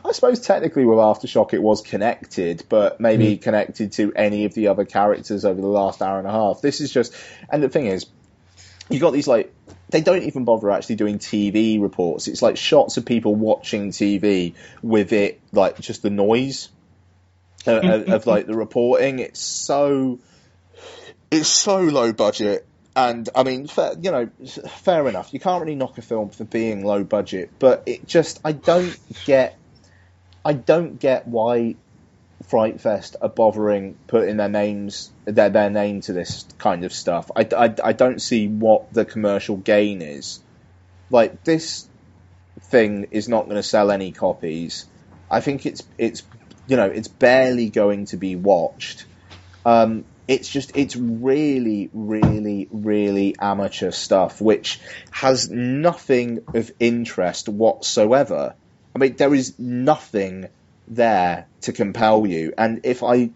I suppose technically with Aftershock it was connected, but maybe connected to any of the other characters over the last hour and a half. This is just... And the thing is, you got these, like... They don't even bother actually doing TV reports. It's like shots of people watching TV with it, like, just the noise of like, the reporting. It's so low budget. And, I mean, fair enough. You can't really knock a film for being low budget, but it just, I don't get why Fright Fest are bothering putting their name to this kind of stuff. I don't see what the commercial gain is. Like, this thing is not going to sell any copies. I think it's barely going to be watched. It's really, really, really amateur stuff, which has nothing of interest whatsoever. I mean, there is nothing there to compel you. And if I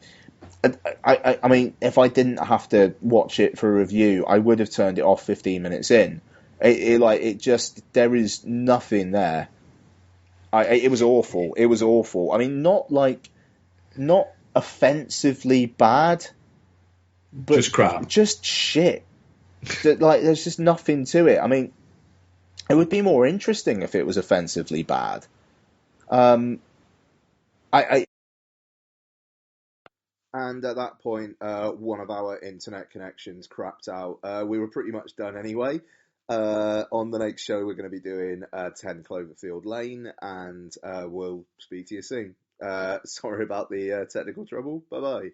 didn't have to watch it for a review, I would have turned it off 15 minutes in. There is nothing there. It was awful. It was awful. I mean, not like not offensively bad, but Just crap. just shit. Like, there's just nothing to it. I mean, it would be more interesting if it was offensively bad. I And at that point, one of our internet connections crapped out. We were pretty much done anyway. On the next show, we're going to be doing 10 Cloverfield Lane, and we'll speak to you soon. Sorry about the technical trouble. Bye bye.